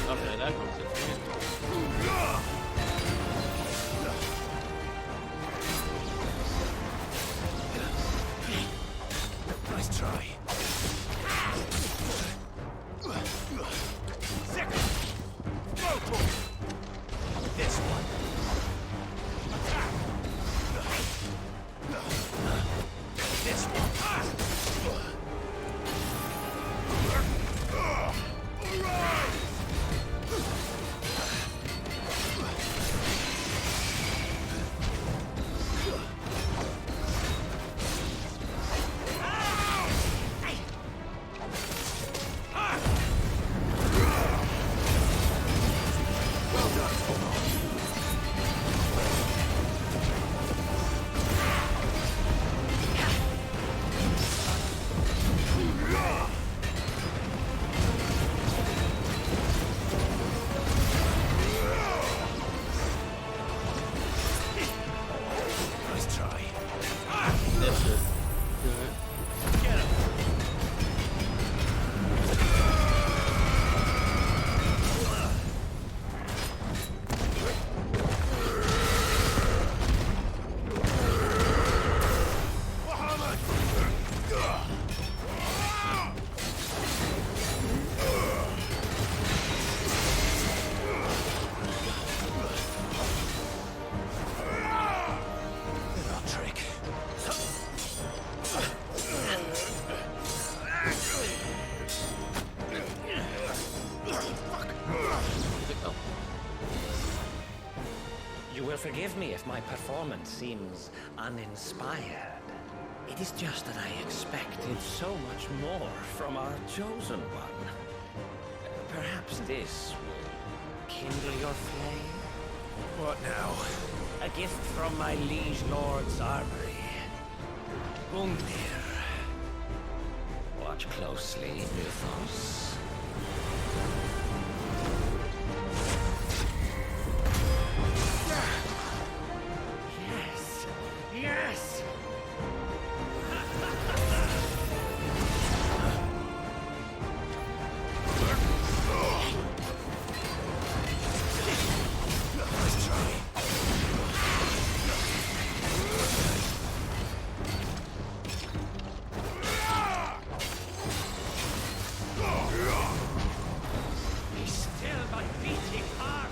Okay, that comes in. You will forgive me if my performance seems uninspired. It is just that I expected so much more from our chosen one. Perhaps this will kindle your flame? What now? A gift from my liege lord's armory. Gungnir. Watch closely, Mythos. Yes! Yes! Let's try. Be still, my beating heart!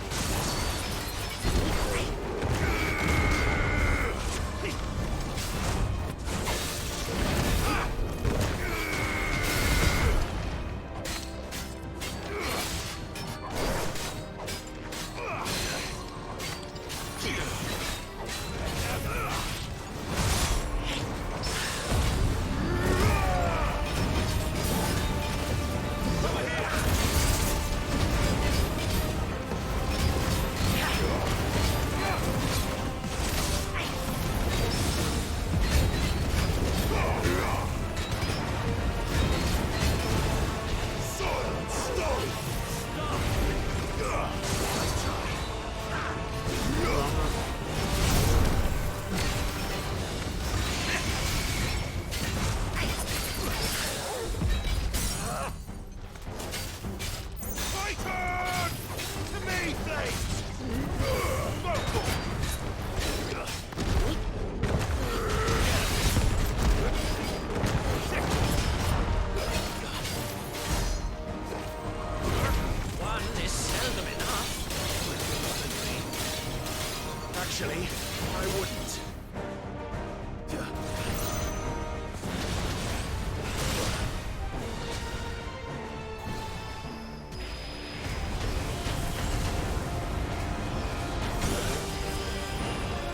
One is seldom enough. Actually, I wouldn't.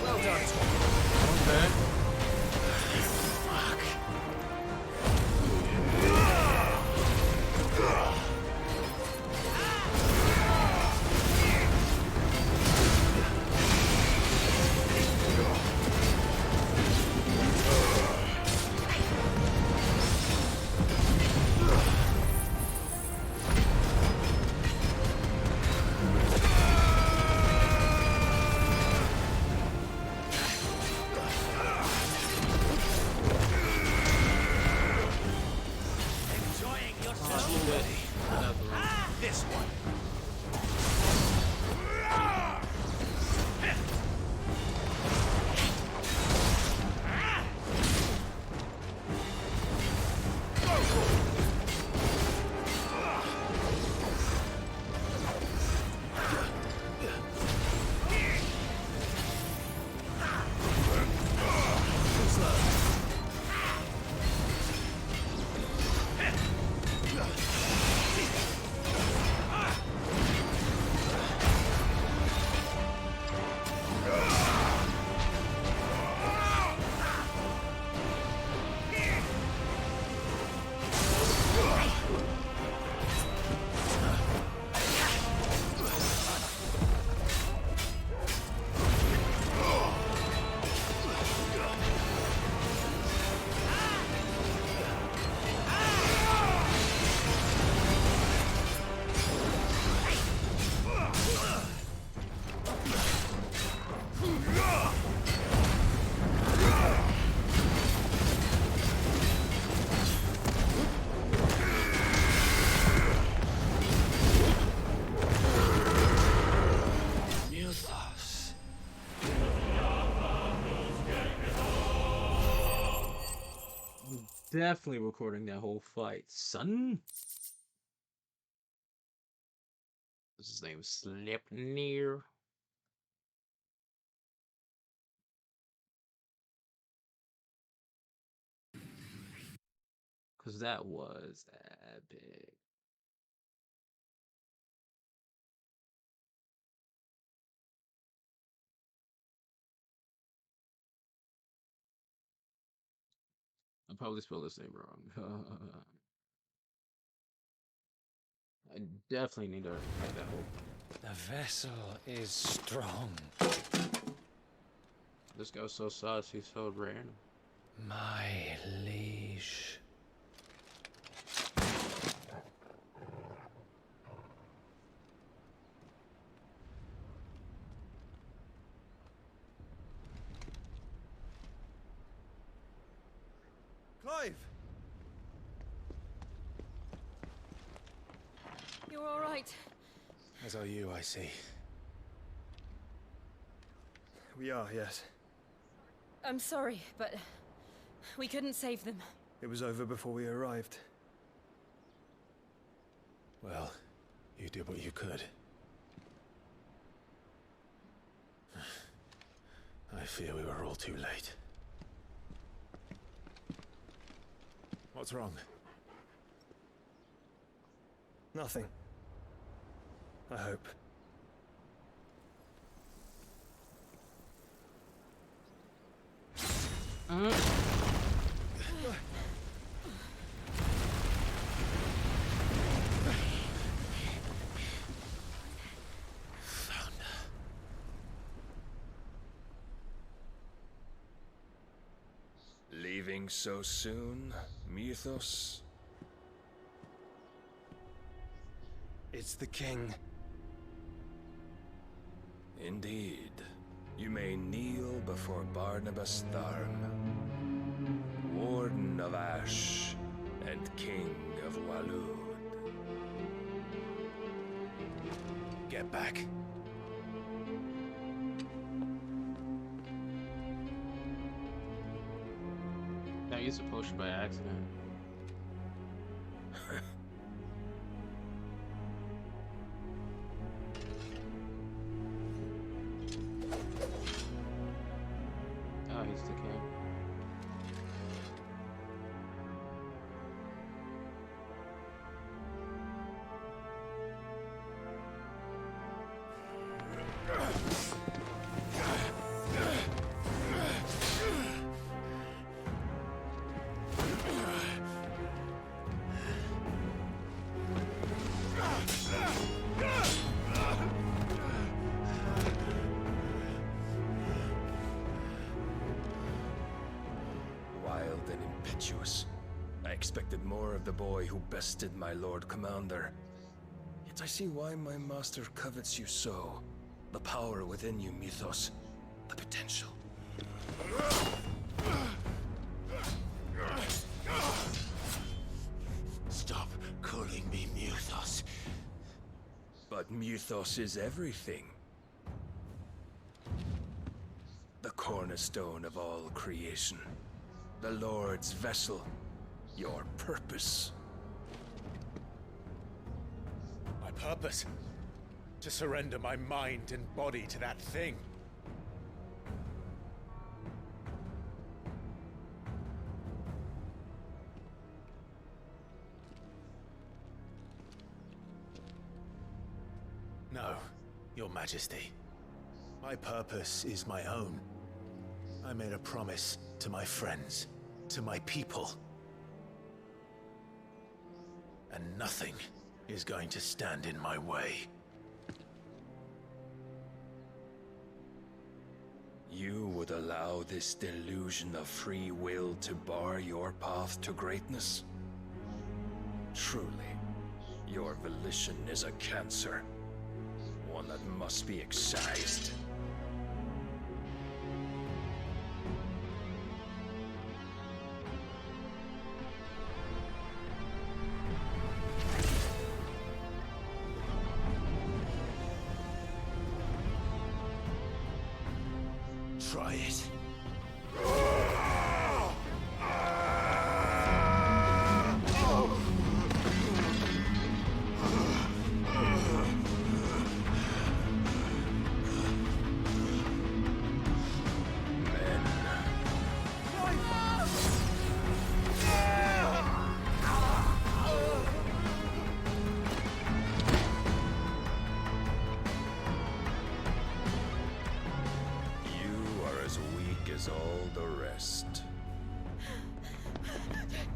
Well done, Tom. Okay. Fuck. Enjoying yourself? This one. Mythos. Definitely recording that whole fight, son. What's his name? Sleipnir. Because that was epic. probably spelled his name wrong. I definitely need to make that whole. The vessel is strong. This guy's so sus, he's so random. My liege. Clive! You're all right. As are you, I see. We are, yes. I'm sorry, but we couldn't save them. It was over before we arrived. Well, you did what you could. I fear we were all too late. What's wrong? Nothing. I hope. Leaving so soon, Mythos? It's the king. Indeed. You may kneel before Barnabas Tharm, Warden of Ash and King of Waloed. Get back. Now you used a potion by accident. Oh, he's the king. Wild and impetuous. I expected more of the boy who bested my Lord Commander. Yet I see why my master covets you so. The power within you, Mythos. The potential. Stop calling me Mythos. But Mythos is everything. The cornerstone of all creation. The Lord's vessel. Your purpose. My purpose? To surrender my mind and body to that thing. No, Your Majesty. My purpose is my own. I made a promise to my friends, to my people. And nothing is going to stand in my way. You would allow this delusion of free will to bar your path to greatness? Truly, your volition is a cancer. One that must be excised. Try it. You are as weak as all the rest.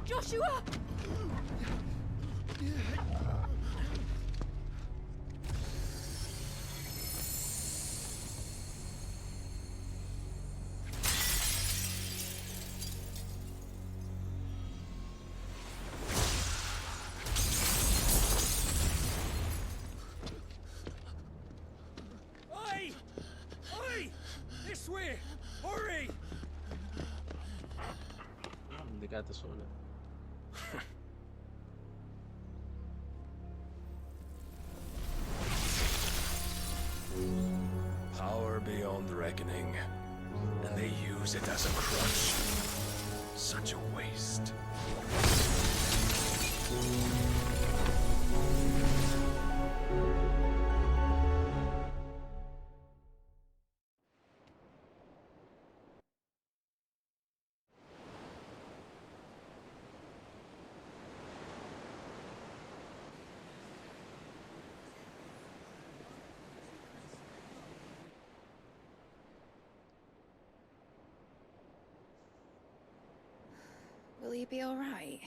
Joshua! Oi! Oi! This way! Hurry! They got this one. Power beyond reckoning, and they use it as a crutch. Such a waste. Will he be all right?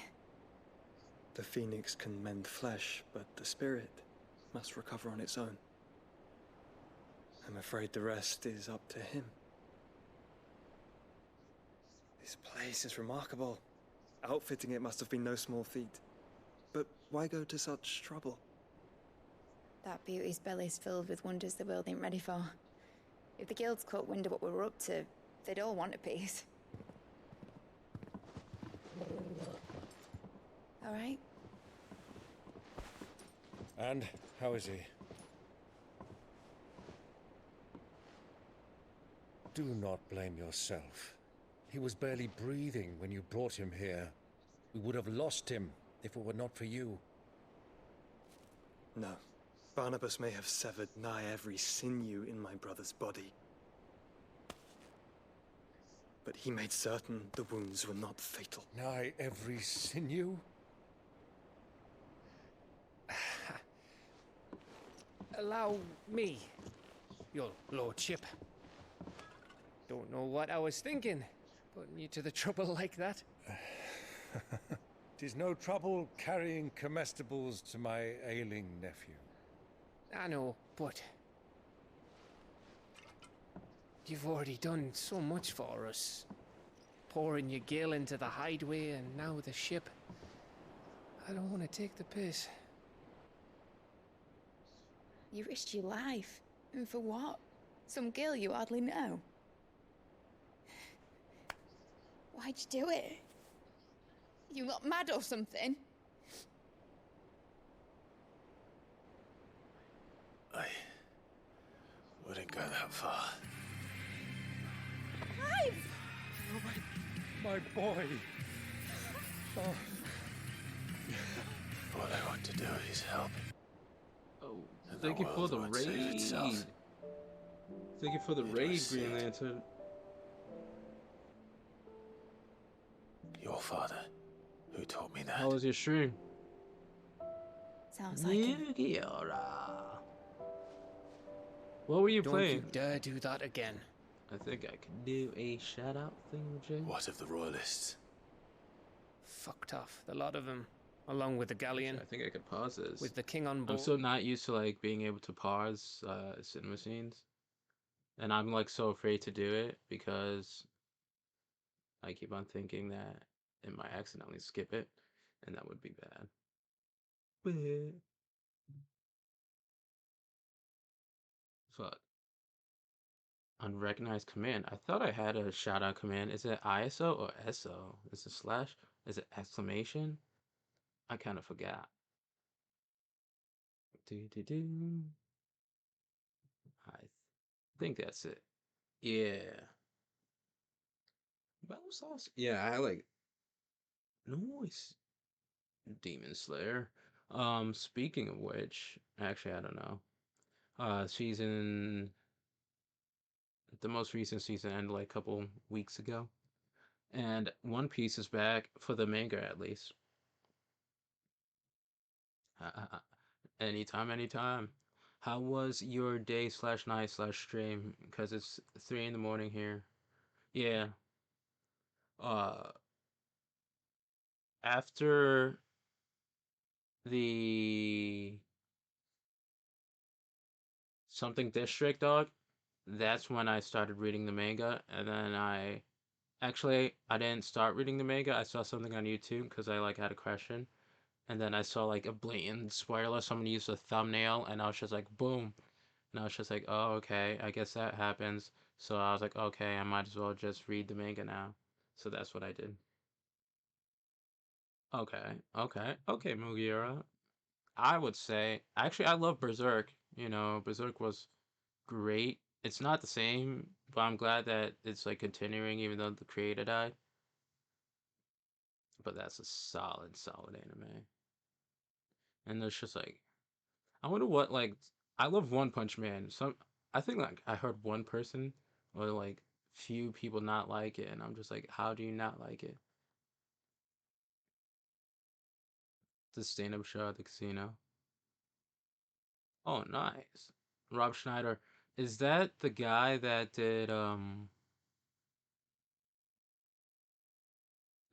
The phoenix can mend flesh, but the spirit must recover on its own. I'm afraid the rest is up to him. This place is remarkable. Outfitting it must have been no small feat. But why go to such trouble? That beauty's belly's filled with wonders the world ain't ready for. If the guilds caught wind of what we were up to, they'd all want a piece. All right? And how is he? Do not blame yourself. He was barely breathing when you brought him here. We would have lost him if it were not for you. No. Barnabas may have severed nigh every sinew in my brother's body. But he made certain the wounds were not fatal. Nigh every sinew? Allow me, your lordship. Don't know what I was thinking, putting you to the trouble like that. 'Tis no trouble carrying comestibles to my ailing nephew. I know, but you've already done so much for us. Pouring your gil into the hideaway and now the ship. I don't want to take the piss. You risked your life. And for what? Some girl you hardly know. Why'd you do it? You not mad or something? I wouldn't go that far. Clive! Oh, my boy. Oh. What I want to do is help. Oh, And thank the you for world the won't save raid. itself. Thank you for the Where do I raid, see Green it? Lantern. Your father, who taught me that. How was your stream? Sounds like it. Yu-Gi-Oh! What were you Don't playing? you dare do that again. I think I could do a shout out thing, Jay. What of the royalists? Fucked off, the lot of them, along with the galleon. I think I could pause this. With the king on board. I'm so not used to like being able to pause cinema scenes, and I'm like so afraid to do it because I keep on thinking that it might accidentally skip it, and that would be bad. Fuck. Unrecognized command. I thought I had a shout out command. Is it ISO or SO? Is it slash? Is it exclamation? I kind of forgot. Do. I think that's it. Yeah. Battle sauce? Yeah, I like noise. Demon Slayer. Speaking of which, actually I don't know. The most recent season ended like a couple weeks ago. And One Piece is back for the manga at least. Anytime. How was your day / night / stream? Because it's 3 in the morning here. Yeah. after the something district dog, that's when I started reading the manga, and then I didn't start reading the manga. I saw something on YouTube because I like had a question, and then I saw like a blatant spoiler. Someone used a thumbnail, and I was just like, boom, and I was just like, oh, okay, I guess that happens. So I was like, okay, I might as well just read the manga now. So that's what I did. Okay, Mugira. I would say, actually, I love Berserk. You know, Berserk was great. It's not the same, but I'm glad that it's like continuing, even though the creator died. But that's a solid anime. And there's just like, I wonder what like, I love One Punch Man. I think like I heard one person or like few people not like it, and I'm just like, how do you not like it? The stand-up show at the casino. Oh, nice. Rob Schneider. Is that the guy that did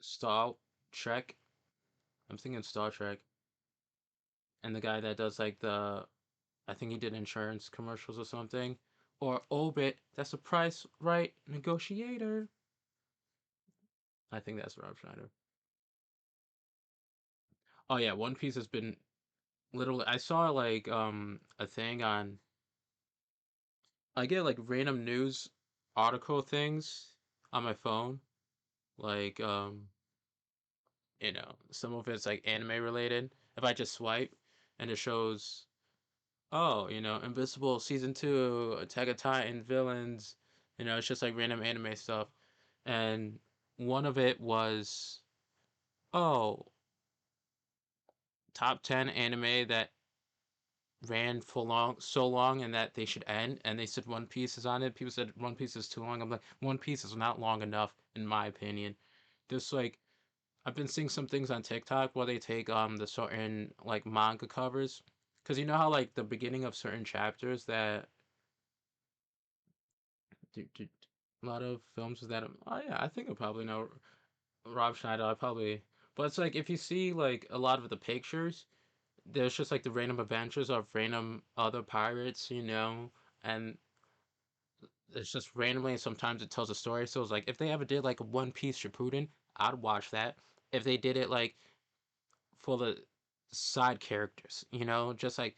Star Trek? I'm thinking Star Trek. And the guy that does like I think he did insurance commercials or something. Or Obit, that's a price right negotiator. I think that's Rob Schneider. Oh yeah, One Piece has been literally I saw like a thing on I get like random news article things on my phone. Like some of it's like anime related. If I just swipe and it shows, oh, Invincible season 2, Attack of Titan villains, it's just like random anime stuff. And one of it was, oh, top 10 anime that ran for so long and that they should end, and they said One Piece is on it. People said One Piece is too long. I'm like, One Piece is not long enough in my opinion. There's like I've been seeing some things on TikTok where they take the certain like manga covers, because you know how like the beginning of certain chapters that a lot of films with that. Oh yeah, I think I probably know Rob Schneider. But it's like if you see like a lot of the pictures, there's just like the random adventures of random other pirates, and it's just randomly. Sometimes it tells a story. So it's like if they ever did like a One Piece Shippuden, I'd watch that. If they did it like for the side characters, just like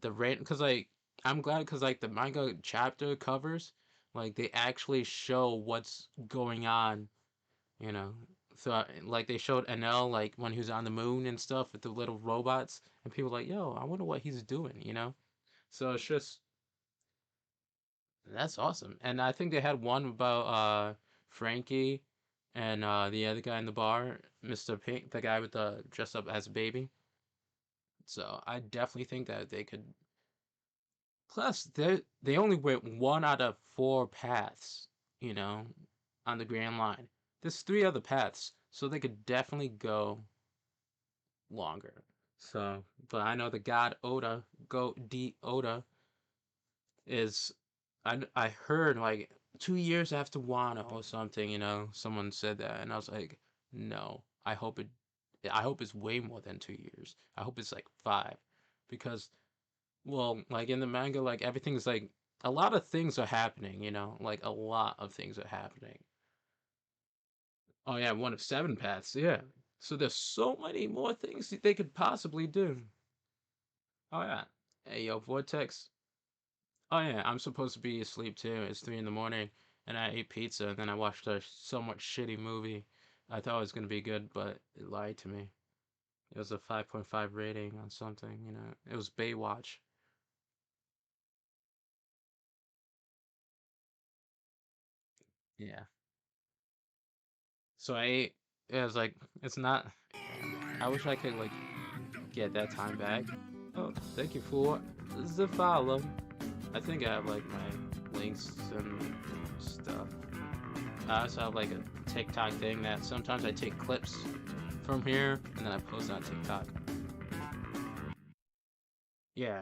the random, because like I'm glad because like the manga chapter covers, like they actually show what's going on, you know. So like they showed Enel like when he was on the moon and stuff with the little robots, and people were like, yo, I wonder what he's doing. So it's just that's awesome, and I think they had one about Frankie and the other guy in the bar, Mr. Pink, the guy with the dressed up as a baby. So I definitely think that they could. Plus, they only went 1 out of 4 paths, you know, on the Grand Line. There's 3 other paths, so they could definitely go longer. So, but I know the God Oda, Go D Oda, is. I heard like 2 years after Wano or something. Someone said that, and I was like, no. I hope it's way more than 2 years. I hope it's like 5, because well, like in the manga, like everything's like a lot of things are happening, like a lot of things are happening. Oh yeah, 1 of 7 paths, yeah. So there's so many more things that they could possibly do. Oh yeah. Hey yo, Vortex. Oh yeah, I'm supposed to be asleep too. It's 3 in the morning, and I ate pizza, and then I watched a somewhat shitty movie. I thought it was gonna be good, but it lied to me. It was a 5.5 rating on something. It was Baywatch. Yeah. So it was like, it's not, I wish I could like get that time back. Oh, thank you for the follow. I think I have like my links and stuff. I also have like a TikTok thing that sometimes I take clips from here and then I post on TikTok. Yeah.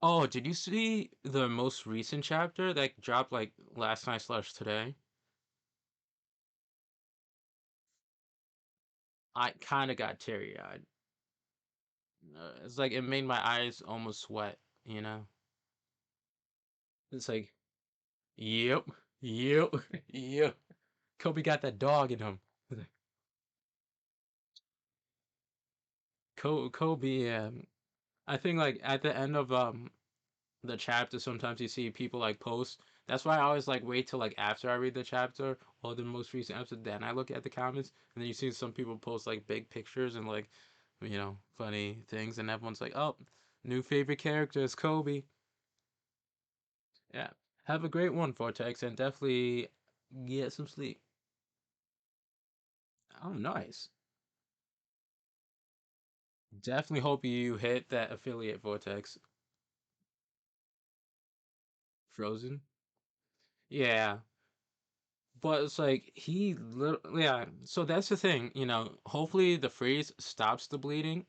Oh, did you see the most recent chapter that dropped like last night/today? I kind of got teary-eyed. It's like it made my eyes almost sweat, you know? It's like, yep, yep, yep. Kobe got that dog in him. Kobe, I think like at the end of the chapter, sometimes you see people like post. That's why I always like wait till like after I read the chapter or the most recent episode, then I look at the comments, and then you see some people post like big pictures and like, funny things, and everyone's like, "Oh, new favorite character is Kobe." Yeah, have a great one, Vortex, and definitely get some sleep. Oh, nice. Definitely hope you hit that affiliate, Vortex. Frozen. Yeah, but it's like yeah. So that's the thing, hopefully the freeze stops the bleeding.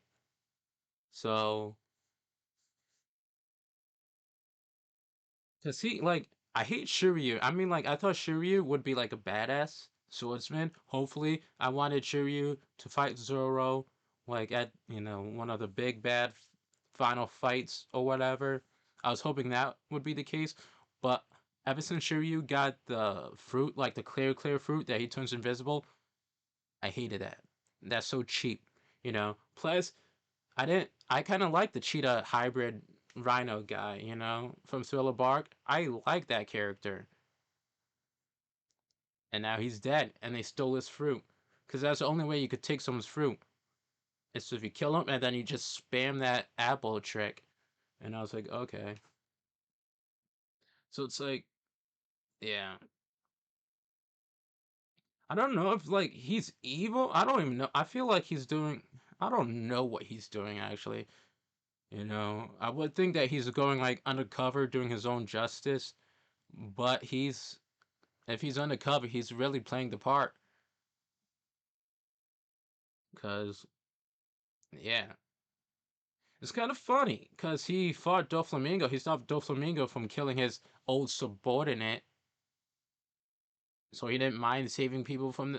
So, cause I hate Shiryu. I mean, like, I thought Shiryu would be like a badass swordsman. Hopefully, I wanted Shiryu to fight Zoro, like at one of the big bad final fights or whatever. I was hoping that would be the case, but ever since Shiryu got the fruit, like the clear fruit that he turns invisible, I hated that. That's so cheap, Plus, I kind of like the cheetah hybrid rhino guy, from Thriller Bark. I like that character. And now he's dead, and they stole his fruit. Because that's the only way you could take someone's fruit. Is if you kill him, and then you just spam that apple trick. And I was like, okay. So it's like, yeah. I don't know if, like, he's evil. I don't even know. I feel like he's doing. I don't know what he's doing, actually. I would think that he's going like undercover doing his own justice, but if he's undercover, he's really playing the part. Cause yeah, it's kind of funny. Cause he fought Doflamingo. He stopped Doflamingo from killing his old subordinate, so he didn't mind saving people from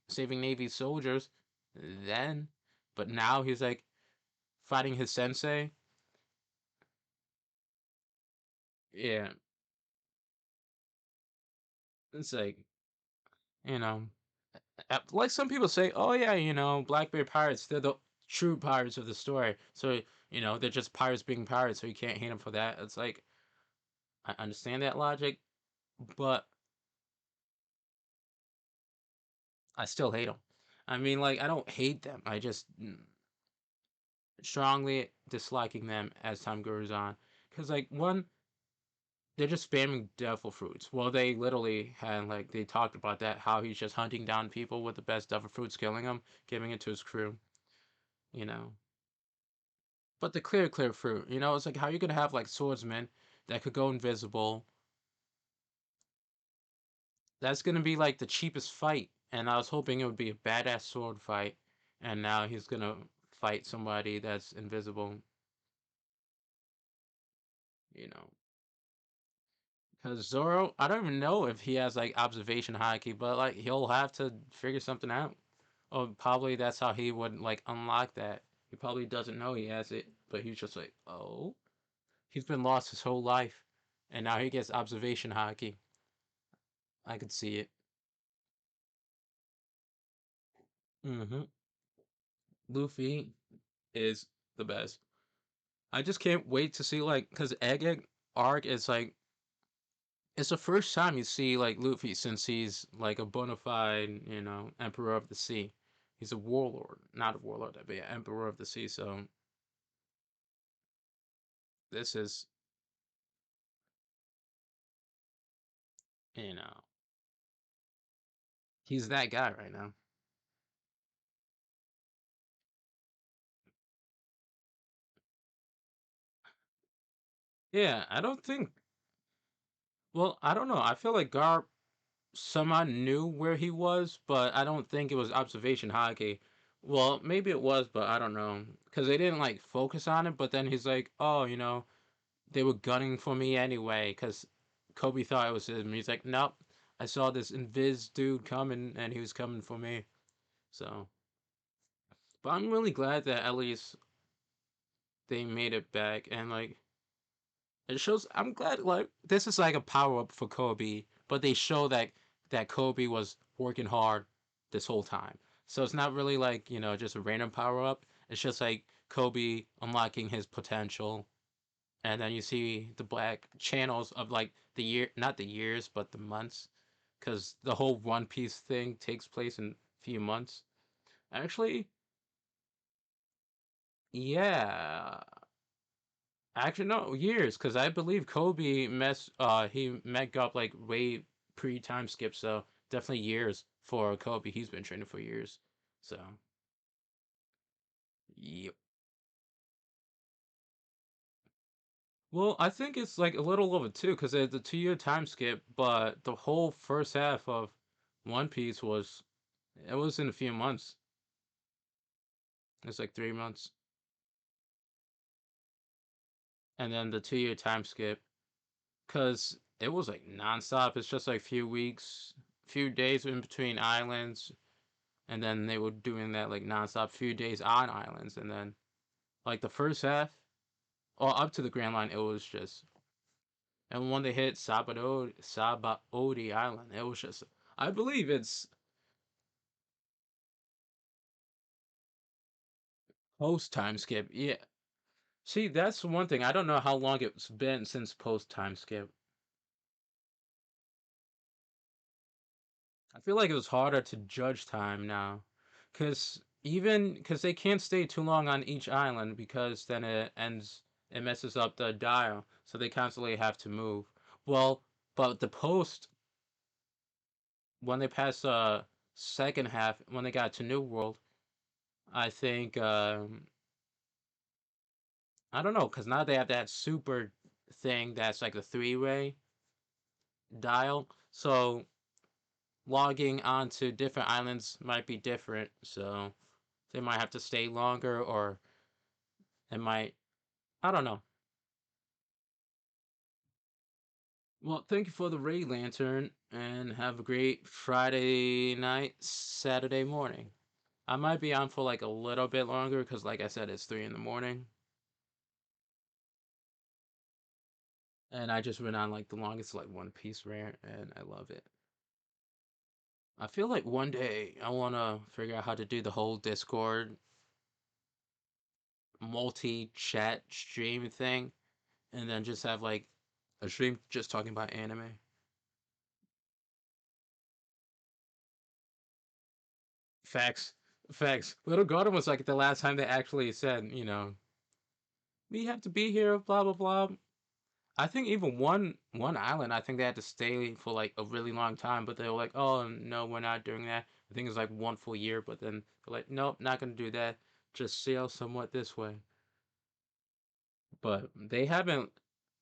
saving Navy soldiers. Then, but now he's like fighting his sensei. Yeah, it's like you know. Like some people say, oh yeah, Blackbeard pirates, they're the true pirates of the story. So, they're just pirates being pirates, so you can't hate them for that. It's like, I understand that logic, but I still hate them. I mean, like, I don't hate them. I just strongly disliking them as time goes on. Because, like, one, they're just spamming devil fruits. Well, they literally had, like, they talked about that, how he's just hunting down people with the best devil fruits, killing them, giving it to his crew, you know. But the clear fruit, it's like how you gonna have like swordsmen that could go invisible. That's gonna be like the cheapest fight. And I was hoping it would be a badass sword fight. And now he's gonna fight somebody that's invisible, you know. Because Zoro, I don't even know if he has like observation haki, but like he'll have to figure something out. Or probably that's how he would like unlock that. He probably doesn't know he has it, but he's just like, oh. He's been lost his whole life. And now he gets observation haki. I could see it. Mm-hmm. Luffy is the best. I just can't wait to see because Egg arc is like it's the first time you see like Luffy since he's like a bona fide, Emperor of the Sea. He's a warlord, not a warlord, but yeah, Emperor of the Sea. So this is, you know, he's that guy right now. Yeah, I don't think. Well, I don't know. I feel like Garp someone knew where he was, but I don't think it was observation haki. Well, maybe it was, but I don't know. Because they didn't like focus on it, but then he's like, oh, they were gunning for me anyway, because Kobe thought it was him. He's like, nope, I saw this invis dude coming, and he was coming for me. So, But I'm really glad that at least they made it back, and like it shows. I'm glad like this is like a power up for Kobe, but they show that Kobe was working hard this whole time. So it's not really like just a random power up. It's just like Kobe unlocking his potential, and then you see the black channels of like the year, not the years, but the months, because the whole One Piece thing takes place in a few months. Actually, yeah. Actually, no, years, because I believe Kobe he met up like way pre time skip, so definitely years for Kobe. He's been training for years, so yep. Well, I think it's like a little over two, because it's a 2 year time skip, but the whole first half of One Piece it was in a few months. It's like 3 months, and then the 2 year time skip, because it was like nonstop. It's just like few weeks, few days in between islands, and then they were doing that like nonstop, few days on islands, and then like the first half, or up to the Grand Line, it was just. And when they hit Sabaody Island, it was just. I believe it's post time skip. Yeah. See, that's one thing. I don't know how long it's been since post time skip. I feel like it was harder to judge time now, because they can't stay too long on each island, because then it messes up the dial, so they constantly have to move. Well, but the post, when they passed second half, when they got to New World, I think I don't know, because now they have that super thing that's like a three-way dial, so logging onto different islands might be different, so they might have to stay longer, or it might. I don't know. Well, thank you for the Ray Lantern, and have a great Friday night, Saturday morning. I might be on for like a little bit longer, because, like I said, it's 3 in the morning. And I just went on like the longest like One Piece rant, and I love it. I feel like one day I want to figure out how to do the whole Discord multi chat stream thing, and then just have like a stream just talking about anime. Facts. Facts. Little Garden was like the last time they actually said, we have to be here, blah blah blah. I think even one island, I think they had to stay for like a really long time, but they were like, oh no, we're not doing that. I think it's like 1 full year, but then they're like, nope, not gonna do that. Just sail somewhat this way. But they haven't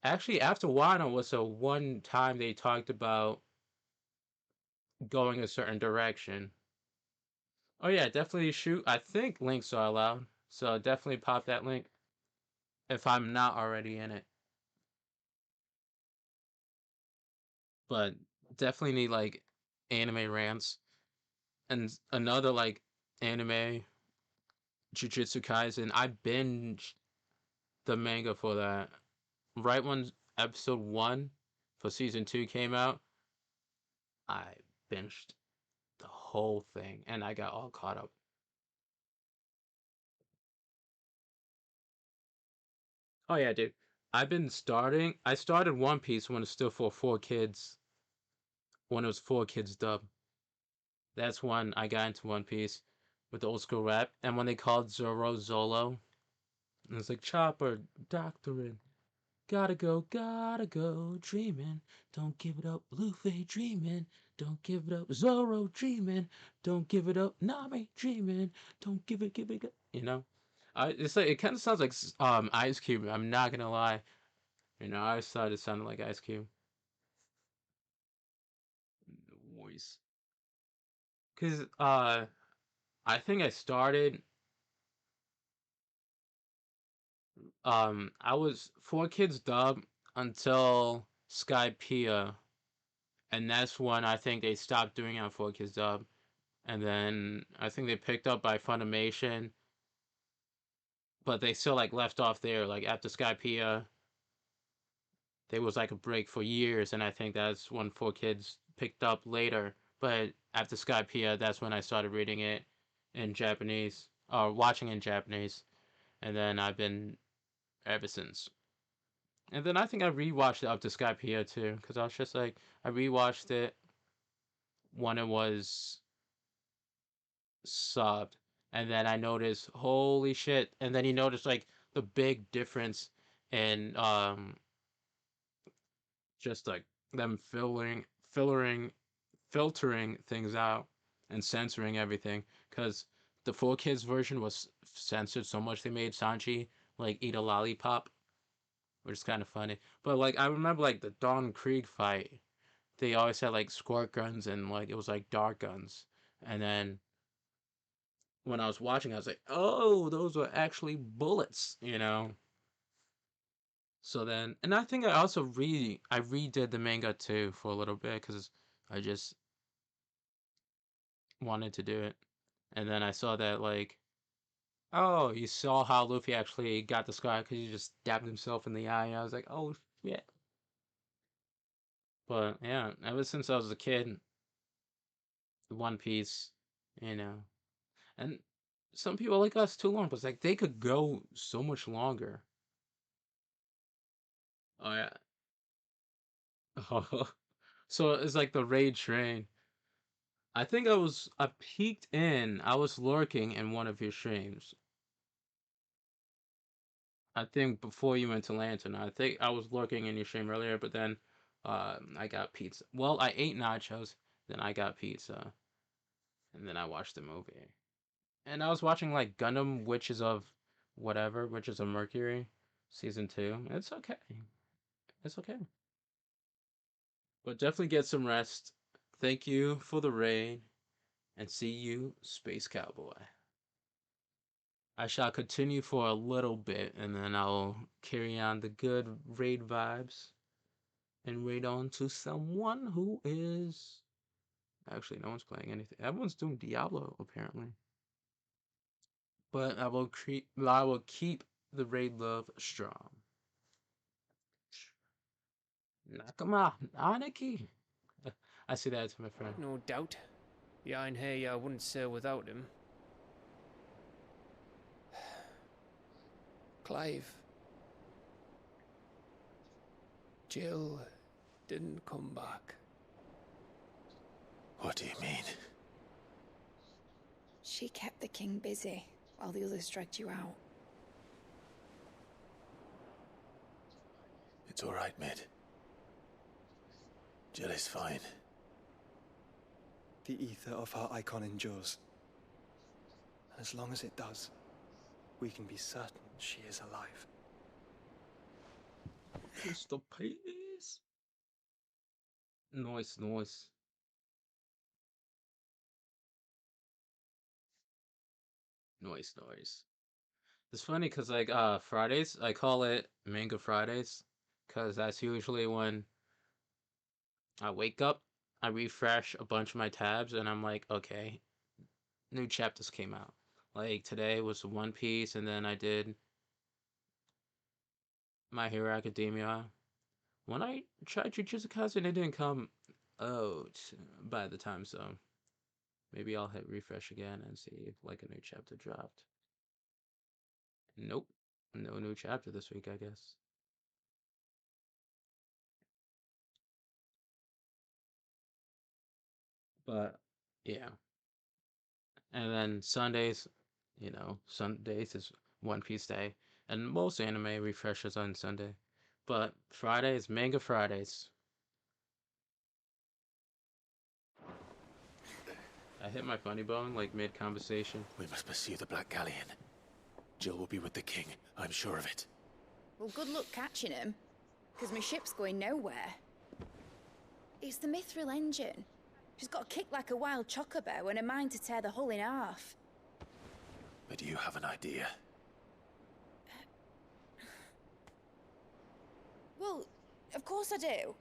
actually, after Wano was the one time they talked about going a certain direction. Oh yeah, definitely shoot. I think links are allowed, so definitely pop that link if I'm not already in it. But definitely need like anime rants, and another like anime, Jujutsu Kaisen. I binged the manga for that. Right when episode 1 for season 2 came out, I binged the whole thing, and I got all caught up. Oh yeah, dude. I started One Piece when it was still for 4 kids. When it was 4 kids dub. That's when I got into One Piece with the old school rap. And when they called Zoro Zolo, it was like Chopper, Doctorin. Gotta go, dreamin'. Don't give it up, Luffy, dreamin'. Don't give it up, Zoro, dreamin'. Don't give it up, Nami, dreamin'. Don't give it. It's like it kind of sounds like Ice Cube. I'm not gonna lie. I always thought it sounded like Ice Cube. Voice. Cause I think I started I was 4 kids dub until Skypiea, and that's when I think they stopped doing it on 4 kids dub, and then I think they picked up by Funimation, but they still like left off there. Like after Skypiea, there was like a break for years, and I think that's when 4Kids picked up later. But after Skypiea, that's when I started reading it in Japanese, or watching in Japanese, and then I've been ever since. And then I think I rewatched it up to Skypiea too, because I was just like, I rewatched it when it was subbed, and then I noticed, holy shit! And then you notice like the big difference in just like them filtering things out and censoring everything, because the 4Kids version was censored so much they made Sanji like eat a lollipop, which is kind of funny. But like I remember like the Dawn Krieg fight, they always had like squirt guns and like it was like dart guns, and then when I was watching I was like, oh, those were actually bullets, you know. So then, and I think I also redid the manga too for a little bit because I just wanted to do it. And then I saw that like, oh, you saw how Luffy actually got the scar because he just stabbed himself in the eye. And I was like, oh shit. But yeah, ever since I was a kid, One Piece, you know, and some people like us too long, but it's like they could go so much longer. Oh yeah. Oh, so it's like the raid train. I think I peeked in. I was lurking in one of your streams. I think before you went to Lantern. I think I was lurking in your stream earlier, but then I got pizza. Well, I ate nachos, then I got pizza, and then I watched the movie. And I was watching like Gundam Witches of whatever, Witches of Mercury, season 2. It's okay. It's okay. But definitely get some rest. Thank you for the raid, and see you, Space Cowboy. I shall continue for a little bit, and then I'll carry on the good raid vibes, and raid on to someone who is... Actually, no one's playing anything. Everyone's doing Diablo, apparently. But I will keep the raid love strong. Nakama, Aniki. I see that to my friend. No doubt. The Iron Hair wouldn't sail without him. Clive. Jill didn't come back. What do you mean? She kept the king busy while the others dragged you out. It's all right, Mid. Jill is fine. The ether of her icon endures. And as long as it does, we can be certain she is alive. Mr. Peace. Nice. Noise. It's funny because like Fridays, I call it Manga Fridays, because that's usually when I wake up, I refresh a bunch of my tabs, and I'm like, okay, new chapters came out. Like today was One Piece, and then I did My Hero Academia. When I tried Jujutsu Kaisen, it didn't come out by the time, so maybe I'll hit refresh again and see if like a new chapter dropped. Nope, no new chapter this week, I guess. But yeah. And then Sundays, you know, Sundays is One Piece Day, and most anime refreshes on Sunday. But Friday is Manga Fridays. I hit my funny bone like mid-conversation. We must pursue the Black Galleon. Jill will be with the king, I'm sure of it. Well, good luck catching him, because my ship's going nowhere. It's the Mithril engine. She's got a kick like a wild chocobo and a mind to tear the hull in half. But do you have an idea? Well, of course I do.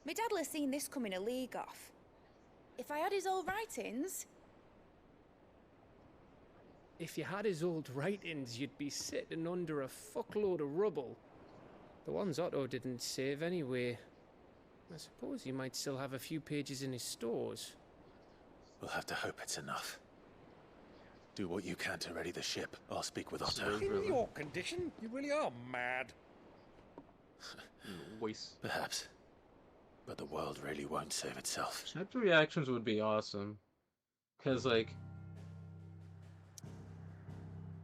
My dad'll have seen this coming a league off. If I had his old writings... If you had his old writings, you'd be sitting under a fuckload of rubble. The ones Otto didn't save anyway. I suppose he might still have a few pages in his stores. We'll have to hope it's enough. Do what you can to ready the ship. I'll speak with Otto. In your condition, you really are mad. Voice. Perhaps. But the world really won't save itself. Chapter reactions would be awesome. Because, like,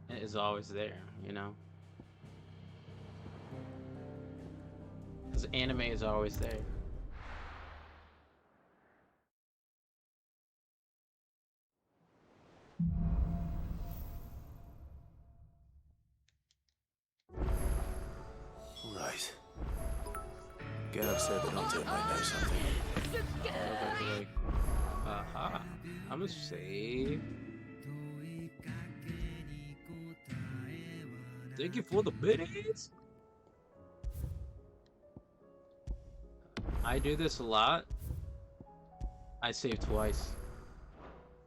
it is always there, you know? Because anime is always there. Right. Gav said that Otto might know something. Like, aha, I'm gonna save. Thank you for the biddies. I do this a lot. I save twice.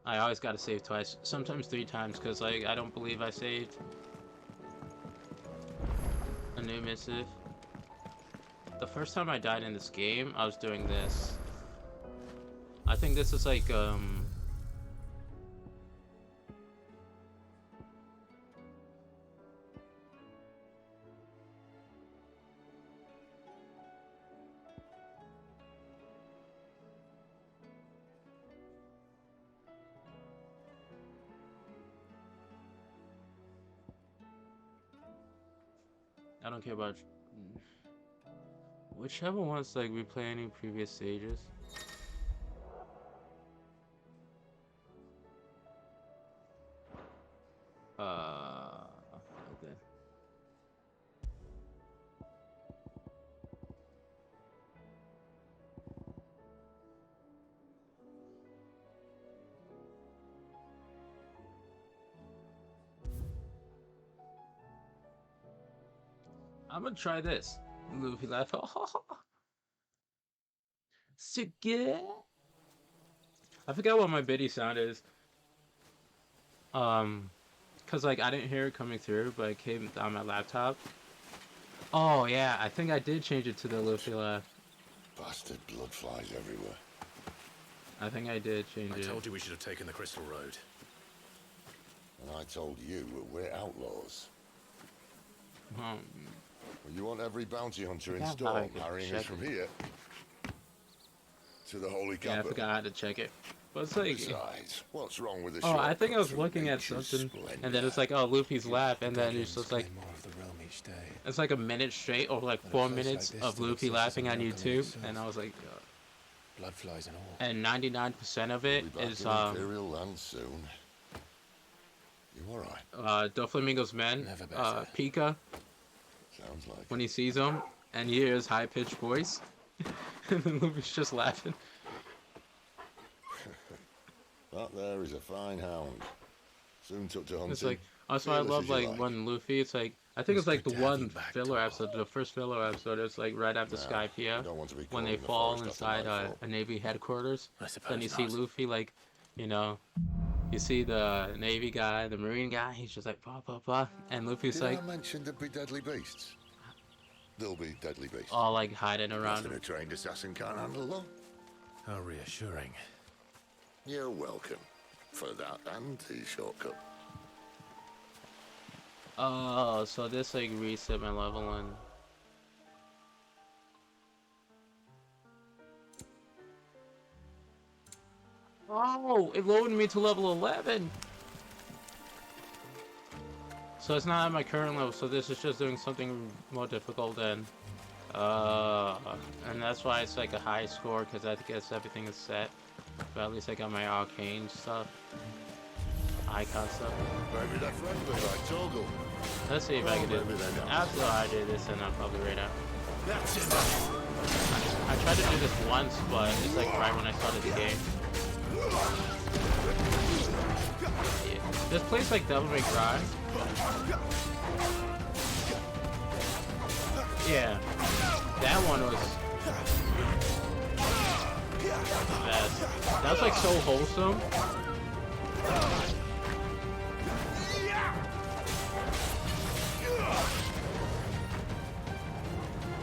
I always gotta save twice. Sometimes 3 times, because like I don't believe I saved. A new missive. The first time I died in this game, I was doing this. I think this is like I don't care about whichever ones like replay any previous stages. Okay. I'm gonna try this. Luffy laugh. Suge. I forgot what my biddy sound is. Cause like I didn't hear it coming through, but it came on my laptop. Oh yeah, I think I did change it to the Luffy laugh. Bastard blood flies everywhere. I think I did change it. I told you we should have taken the Crystal Road. And I told you we're outlaws. Well, you want every bounty hunter in Yeah, Storm I carrying check us from it. here to the Holy Yeah, I Capital. forgot to check it. But it's like, Besides, what's wrong with the oh, I think I was shortcut looking through at nature's something, splendor? and then it's like, oh, Luffy's laugh, and then it's just like, More of the realm each day. it's like a minute straight, or like But a 4 place like minutes this of that Luffy exists laughing in on the alchemy YouTube, itself. and I was like, Blood flies and all. and 99% of it We'll be back is in Imperial land soon. You alright? Doflamingo's men, Never better. Pika, Sounds like when he sees him, and he hears high-pitched voice, and then Luffy's just laughing. that there is a fine hound. Soon took to hunting. It's like, that's why I Fearless love as you like when Luffy, it's like, I think it's like the one filler episode, the first filler episode, it's like right after Nah, Skypiea, you don't want to be when caught they in the fall forest after inside nightfall. a Navy headquarters, I suppose then you see not. Luffy like, you know, you see the Navy guy, the Marine guy, he's just like, blah, blah, blah, and Luffy's Did like, I mention there'd be deadly beasts? There'll be deadly beasts. all like hiding around Nothing him. a trained assassin can't handle, though. How reassuring. You're welcome for that and the shortcut. Oh, so this like reset my level and oh, it lowered me to level 11. So it's not at my current level, so this is just doing something more difficult and that's why it's like a high score, because I guess everything is set. But at least I got my arcane stuff. Icon stuff. Maybe that friend was like Toggle. Let's see if I can do maybe it. they don't. After I do this, then I'll probably rate out. That's it. I tried to do this once, but it's like right when I started the game. Yeah. This plays like Devil May Cry. Yeah. That one was the best. That was like so wholesome.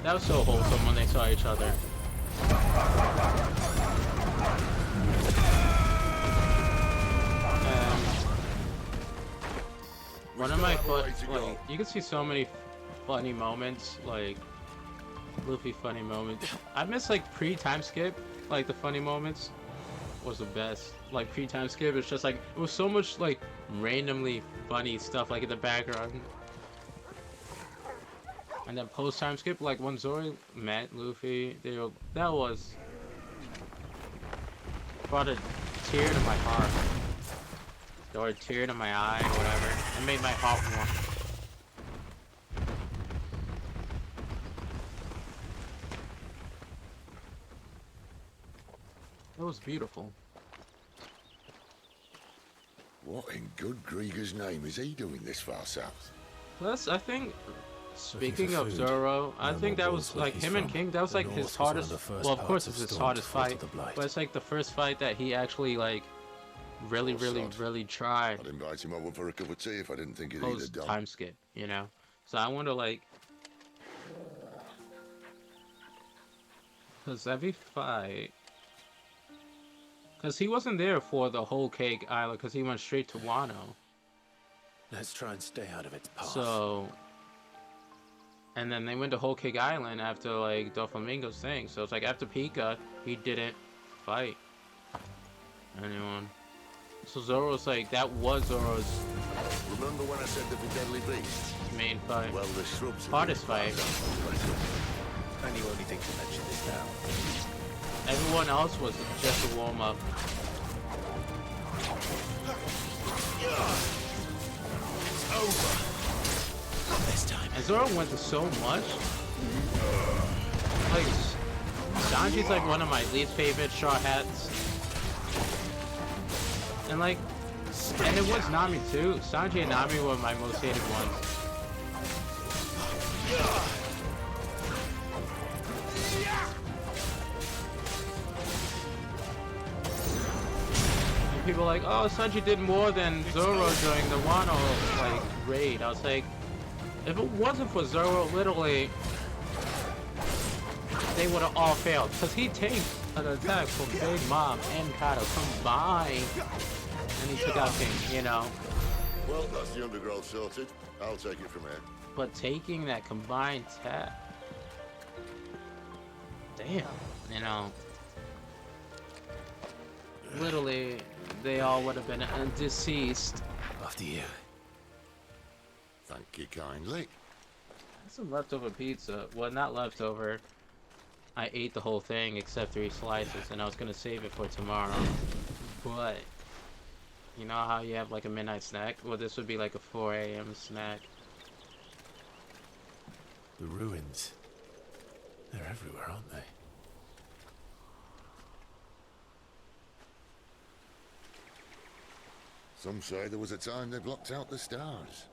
That was so wholesome when they saw each other. One of my you can see so many funny moments, like Luffy funny moments. I miss like pre-time skip, like the funny moments was the best. Like pre-time skip, it's just like it was so much like randomly funny stuff like in the background. And then post-time skip, like when Zoro met Luffy, that brought a tear to my heart. Or a tear to my eye, or whatever. It made my heart warm. It was beautiful. What in good Grieger's name is he doing this far south? Plus, I think, speaking of Zoro, I think that was like him and King, that was like his hardest, well of course it's his hardest fight, but it's like the first fight that he actually like really tried. I'd invite him over for a cup of tea if I didn't think he'd either done. Time skip, you know? So I wonder like, because every fight, because he wasn't there for the whole Cake Island, because he went straight to Wano. Let's try and stay out of its path. So, and then they went to Whole Cake Island after like Doflamingo's thing. So it's like after Pika, he didn't fight anyone. So Zoro's like, that was Zoro's. Remember when I said that the deadly beast? Main fight. Well, the shrubs. Hardest fight. And you only think to mention this now. Everyone else was just a warm up. It's over. Not this time. And Zoro went through so much. Like, Sanji's like one of my least favorite Straw Hats. And like, and it was Nami too. Sanji and Nami were my most hated ones. And people were like, oh, Sanji did more than Zoro during the Wano like raid. I was like, if it wasn't for Zoro, literally, they would have all failed. Because he takes an attack from Big Mom and Kaido combined. And he took out King, you know. Well, that's the undergrowth sorted. I'll take it from here. But taking that combined tap, damn, you know, literally, they all would have been deceased. After you. Thank you kindly. Some leftover pizza. Well, not leftover. I ate the whole thing except 3 slices, and I was gonna save it for tomorrow. But you know how you have like a midnight snack? Well, this would be like a 4 a.m. snack. The ruins. They're everywhere, aren't they? Some say there was a time they blocked out the stars.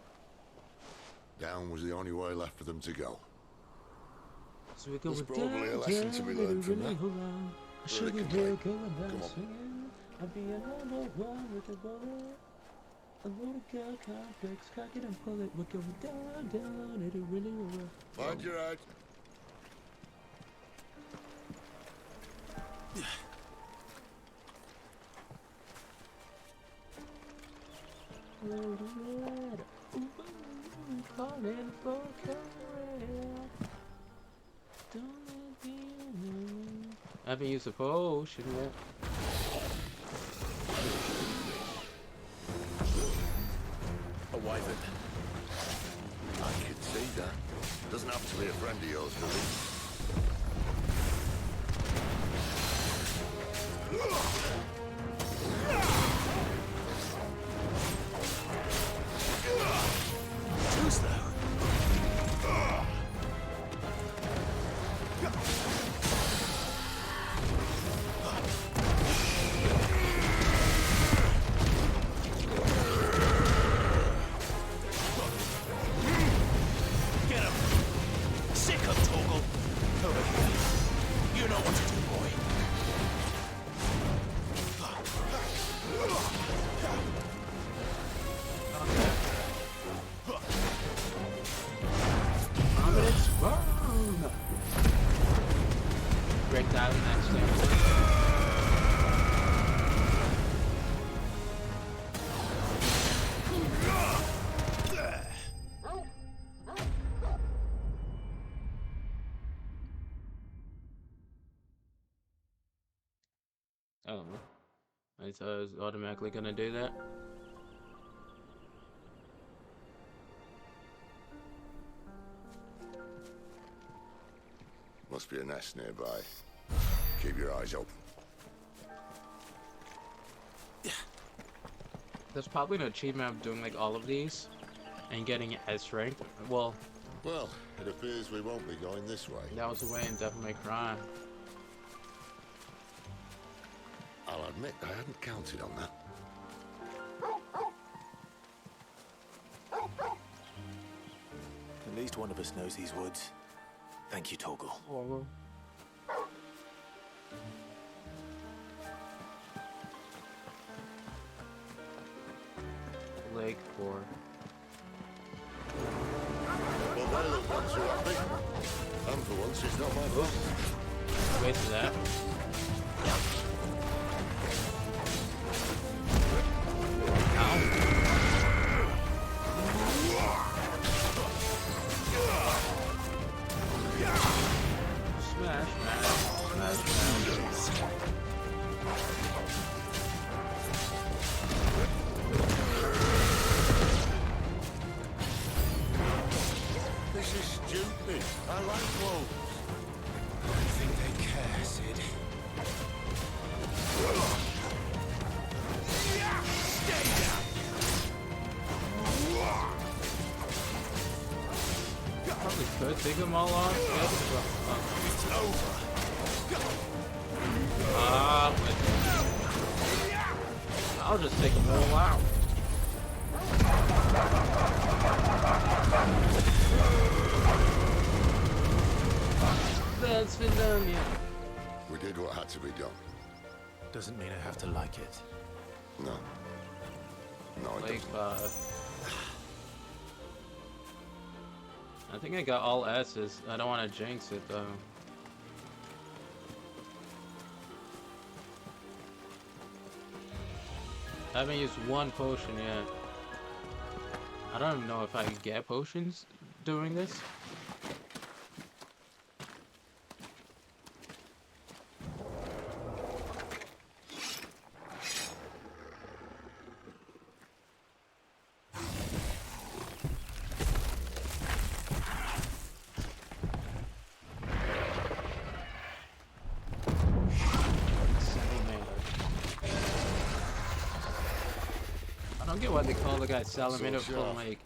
Down was the only way left for them to go. So we go There's with probably a lesson to be learned from that. Really complain. Come on. I'll be an old one with a bullet. A little girl complex, cock it and pull it. We're going down, it'll really roll. Mind your eye. Calling for carrot. Don't be I haven't used a potion yet. A wyvern. I could see that. Doesn't have to be a friend of yours, does it? Who's that? Get him! Sick of Toggle! Over here. You know what to do, boy. like dialing that stamina. Oh, I thought I was automatically gonna do that. Must be a nest nearby. Keep your eyes open. There's probably an achievement of doing like all of these and getting S rank. Well, it appears we won't be going this way. that was the way in Devil May Cry. I'll admit I hadn't counted on that. At least one of us knows these woods. Thank you, Torgal. Lake for. Well, they look not too happy. And for once, it's not my fault. Wait for that. This is stupid. I like wolves. I think they care, Sid. Probably could take them all off. It's over. I'll just take them all out. That's been done, yeah. We did what had to be done. Doesn't mean I have to like it. No. No, it Lake doesn't. 5. I think I got all S's. I don't want to jinx it though. I haven't used one potion yet. I don't even know if I can get potions doing this. I don't get why they call the guy Salamander from like.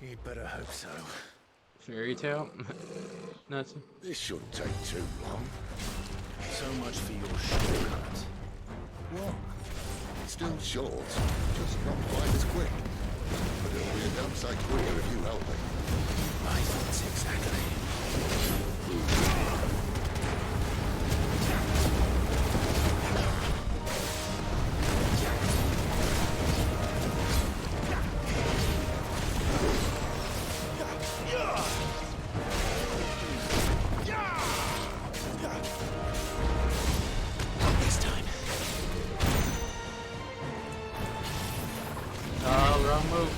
You'd better hope so. Fairy Tale? Nuts. This shouldn't take too long. So much for your shortcut. What? Still short, just not quite as quick. But it'll be a damn sight quicker if you help me. My thoughts exactly. Wrong move.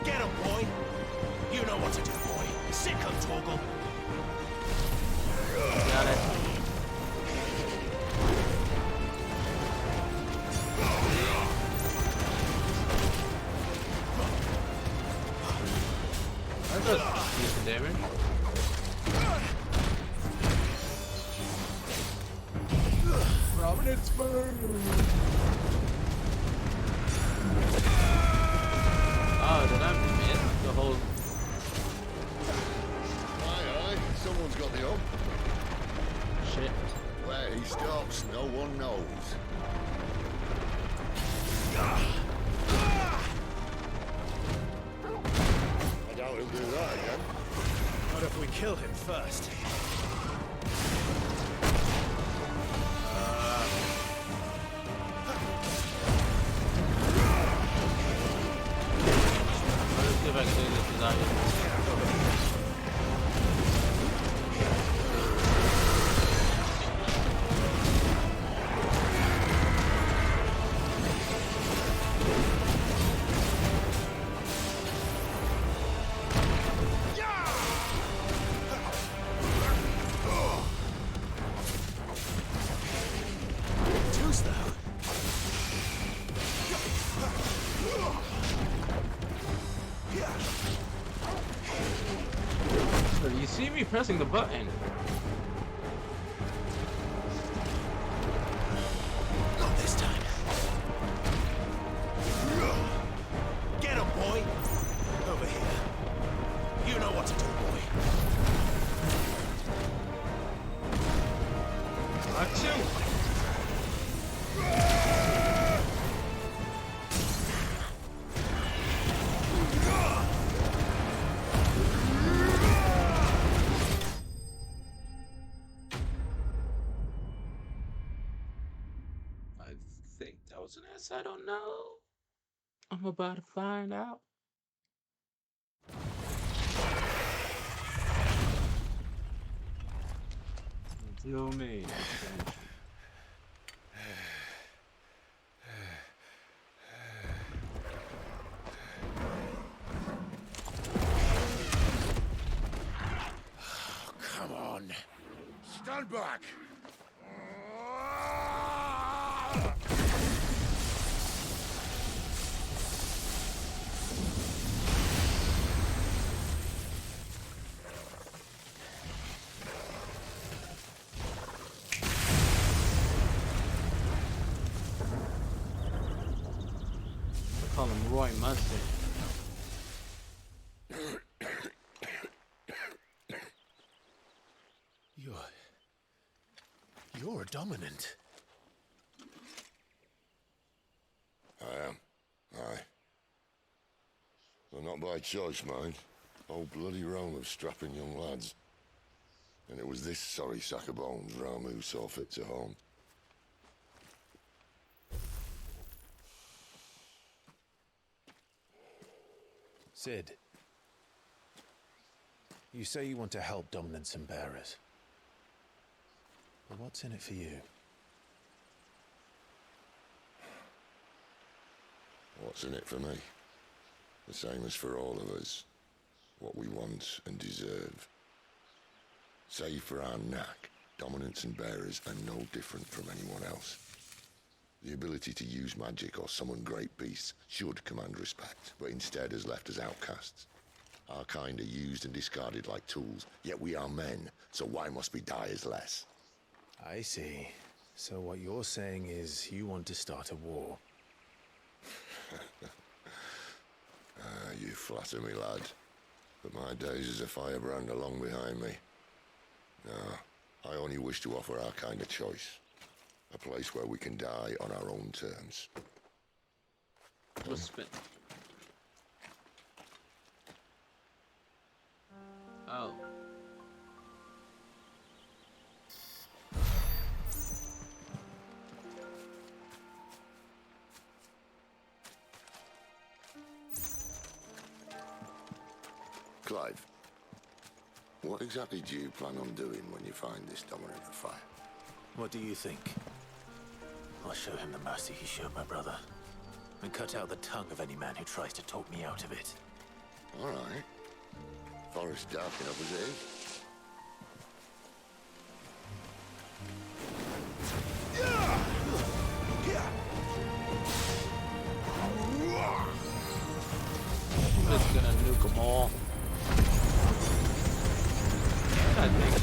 Get him, boy! You know what to do, boy. Sick of Torgal. Got it. That does decent damage. Prominence burn. Oh, did I miss the whole? Aye, someone's got the up. Shit. Where he stops, no one knows. Kill him first. Let's see if I can do this without you. You see me pressing the button. Not this time. Get him, boy. Over here. You know what to do, boy. Achoo! I think that was an S. I don't know. I'm about to find out. Tell me. Come on. Stand back! Call him Roy Mustard. You're a dominant. I am. Aye. Well, not by choice, mind. Whole bloody realm of strapping young lads. And it was this sorry sack of bones Ramu saw fit to home. Cid, you say you want to help dominants and bearers. But what's in it for you? What's in it for me? The same as for all of us. What we want and deserve. Save for our knack, dominants and bearers are no different from anyone else. The ability to use magic or summon great beasts should command respect, but instead has left us outcasts. Our kind are used and discarded like tools, yet we are men, so why must we die as less? I see. So what you're saying is you want to start a war. You flatter me, lad. But my days as a firebrand are long behind me. No, I only wish to offer our kind a choice. A place where we can die on our own terms. What's spin? Oh. Clive, what exactly do you plan on doing when you find this dominant of fire? What do you think? I'll show him the mercy he showed my brother. And cut out the tongue of any man who tries to talk me out of it. All right. Forest dark enough as it is. I'm just gonna nuke them all. God dang it.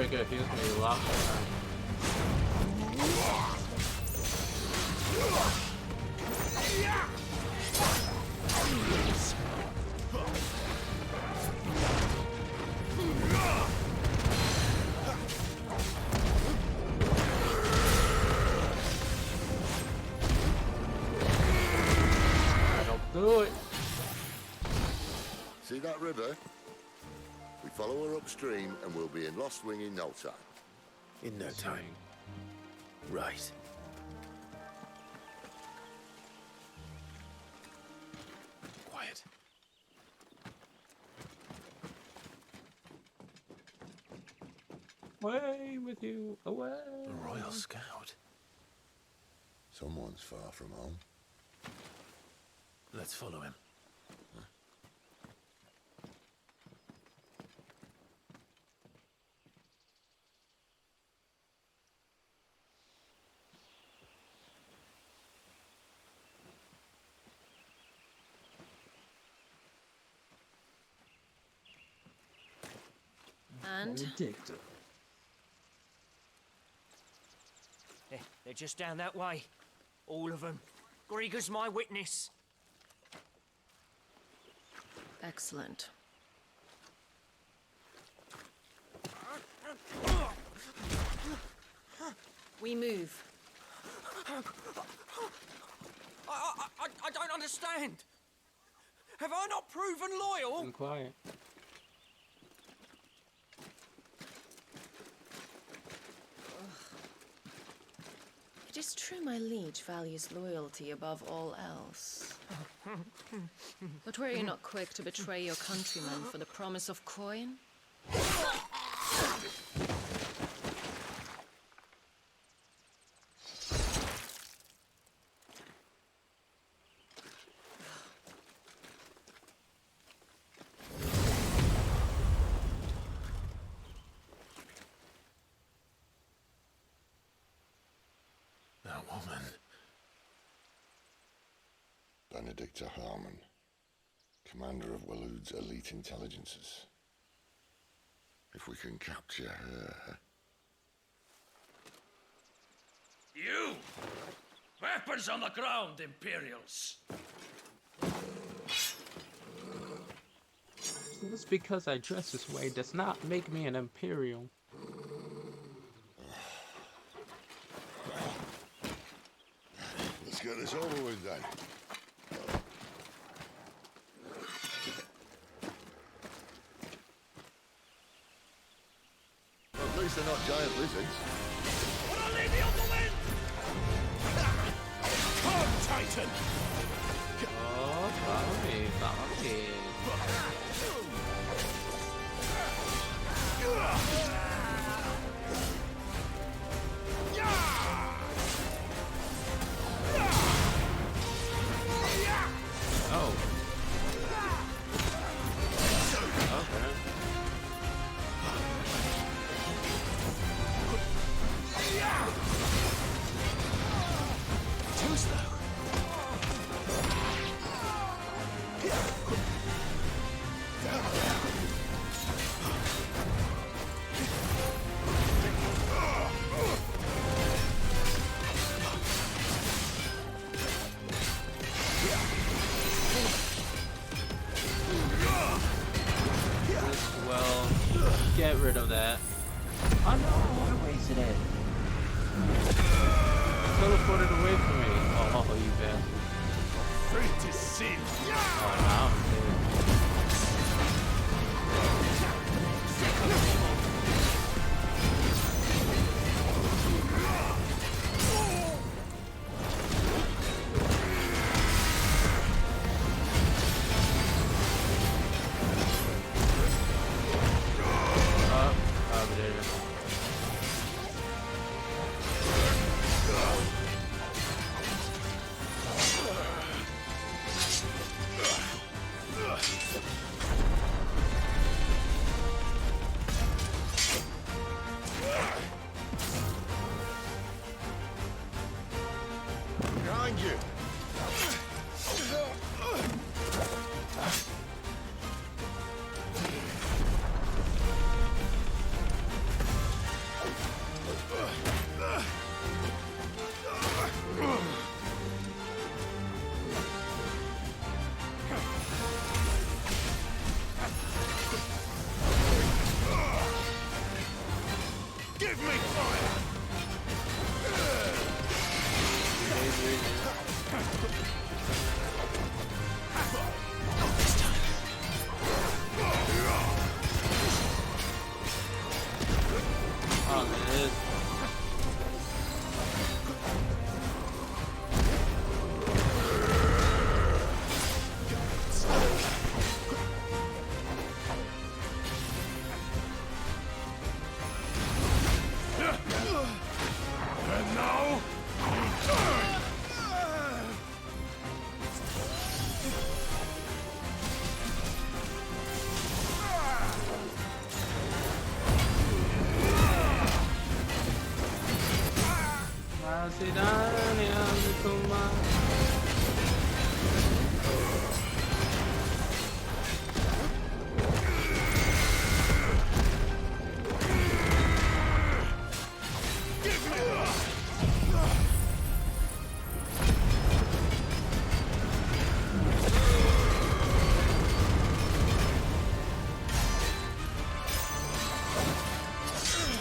Shipbreaker heals me a lot more. Do it. See that river? We follow her upstream and we'll be in Lost Wing in no time. In no time. Right. Quiet. Away with you, away. A Royal Scout. Someone's far from home. Let's follow him. And? They're just down that way. All of them. Grieger's my witness. Excellent. We move. I don't understand. Have I not proven loyal? Be quiet. It is true my liege values loyalty above all else. But were you not quick to betray your countrymen for the promise of coin? That woman. Benedicta Harmon, commander of Waloed's elite intelligences. If we can capture her... You! Weapons on the ground, Imperials! Just because I dress this way does not make me an Imperial. Let's get this over with then. Well, at least they're not giant lizards. What a lady on the wind! Come, Titan! Oh, follow me, follow me. Oh. Okay. Too slow. Well, get rid of that. Oh no, I wasted it. Teleported away from me. Oh, you bastard. Fate is sin! Oh, now I'm dead. Give me fire! Oh, man. And now, return!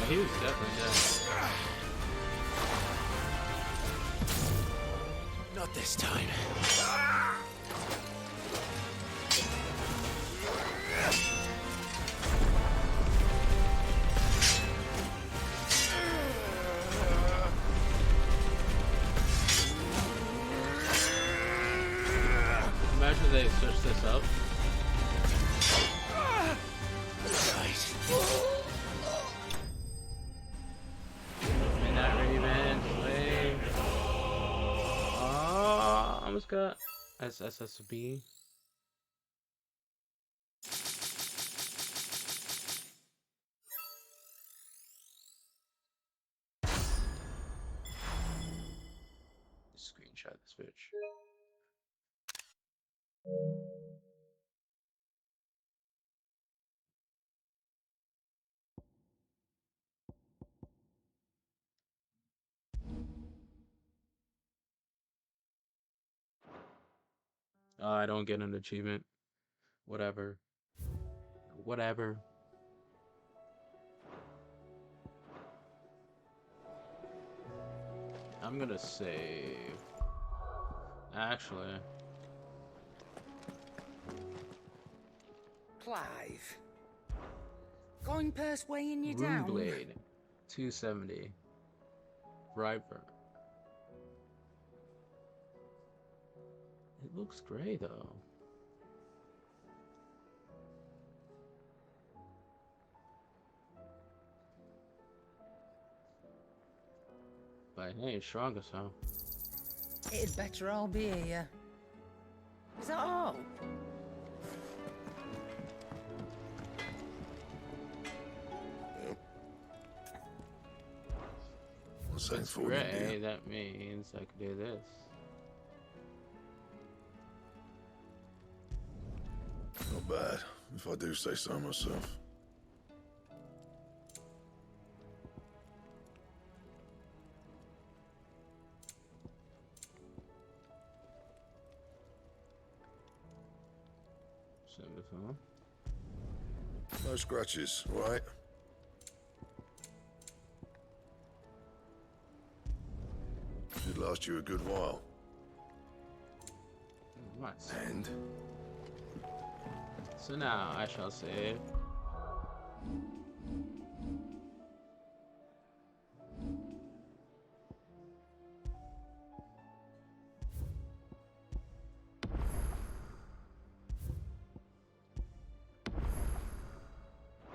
He was definitely dead. Not this time. Imagine they switch this up. Midnight Raven, Slave. Oh, almost got SSB. Screenshot this bitch. I don't get an achievement. Whatever. Whatever. I'm gonna save. Actually. Clive. Going purse weighing you down. Runeblade. 270. Riper. It looks gray though. But hey, it's stronger, so. It'd better all be here. Is that all? It's gray, that means I could do this. Not bad, if I do say so myself. No scratches, right? Should last you a good while. What? And? So now I shall save.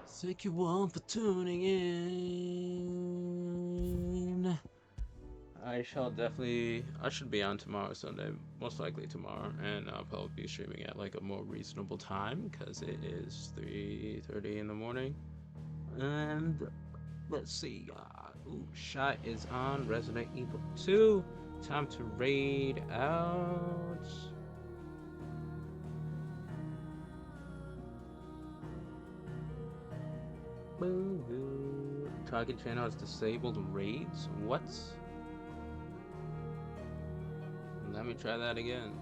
Thank you all for tuning in. I should be on tomorrow, Sunday, most likely tomorrow, and I'll probably be streaming at like a more reasonable time because it is 3:30 in the morning. And let's see, Shot is on Resident Evil 2. Time to raid out. Target channel is disabled raids. What? Let me try that again.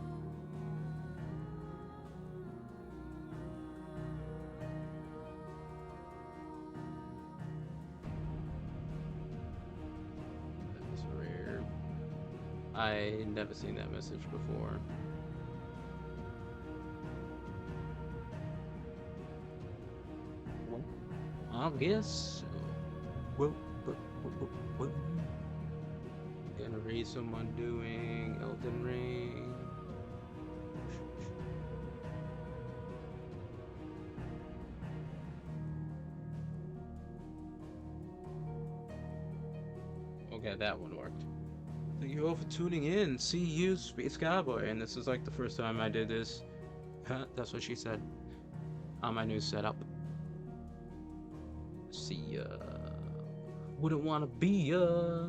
I never seen that message before. Well, I guess. Well, gonna read someone doing Elden Ring. Okay, that one worked. Thank you all for tuning in. See you, Space Cowboy. And this is like the first time I did this. That's what she said. On my new setup. See ya. Wouldn't wanna be ya.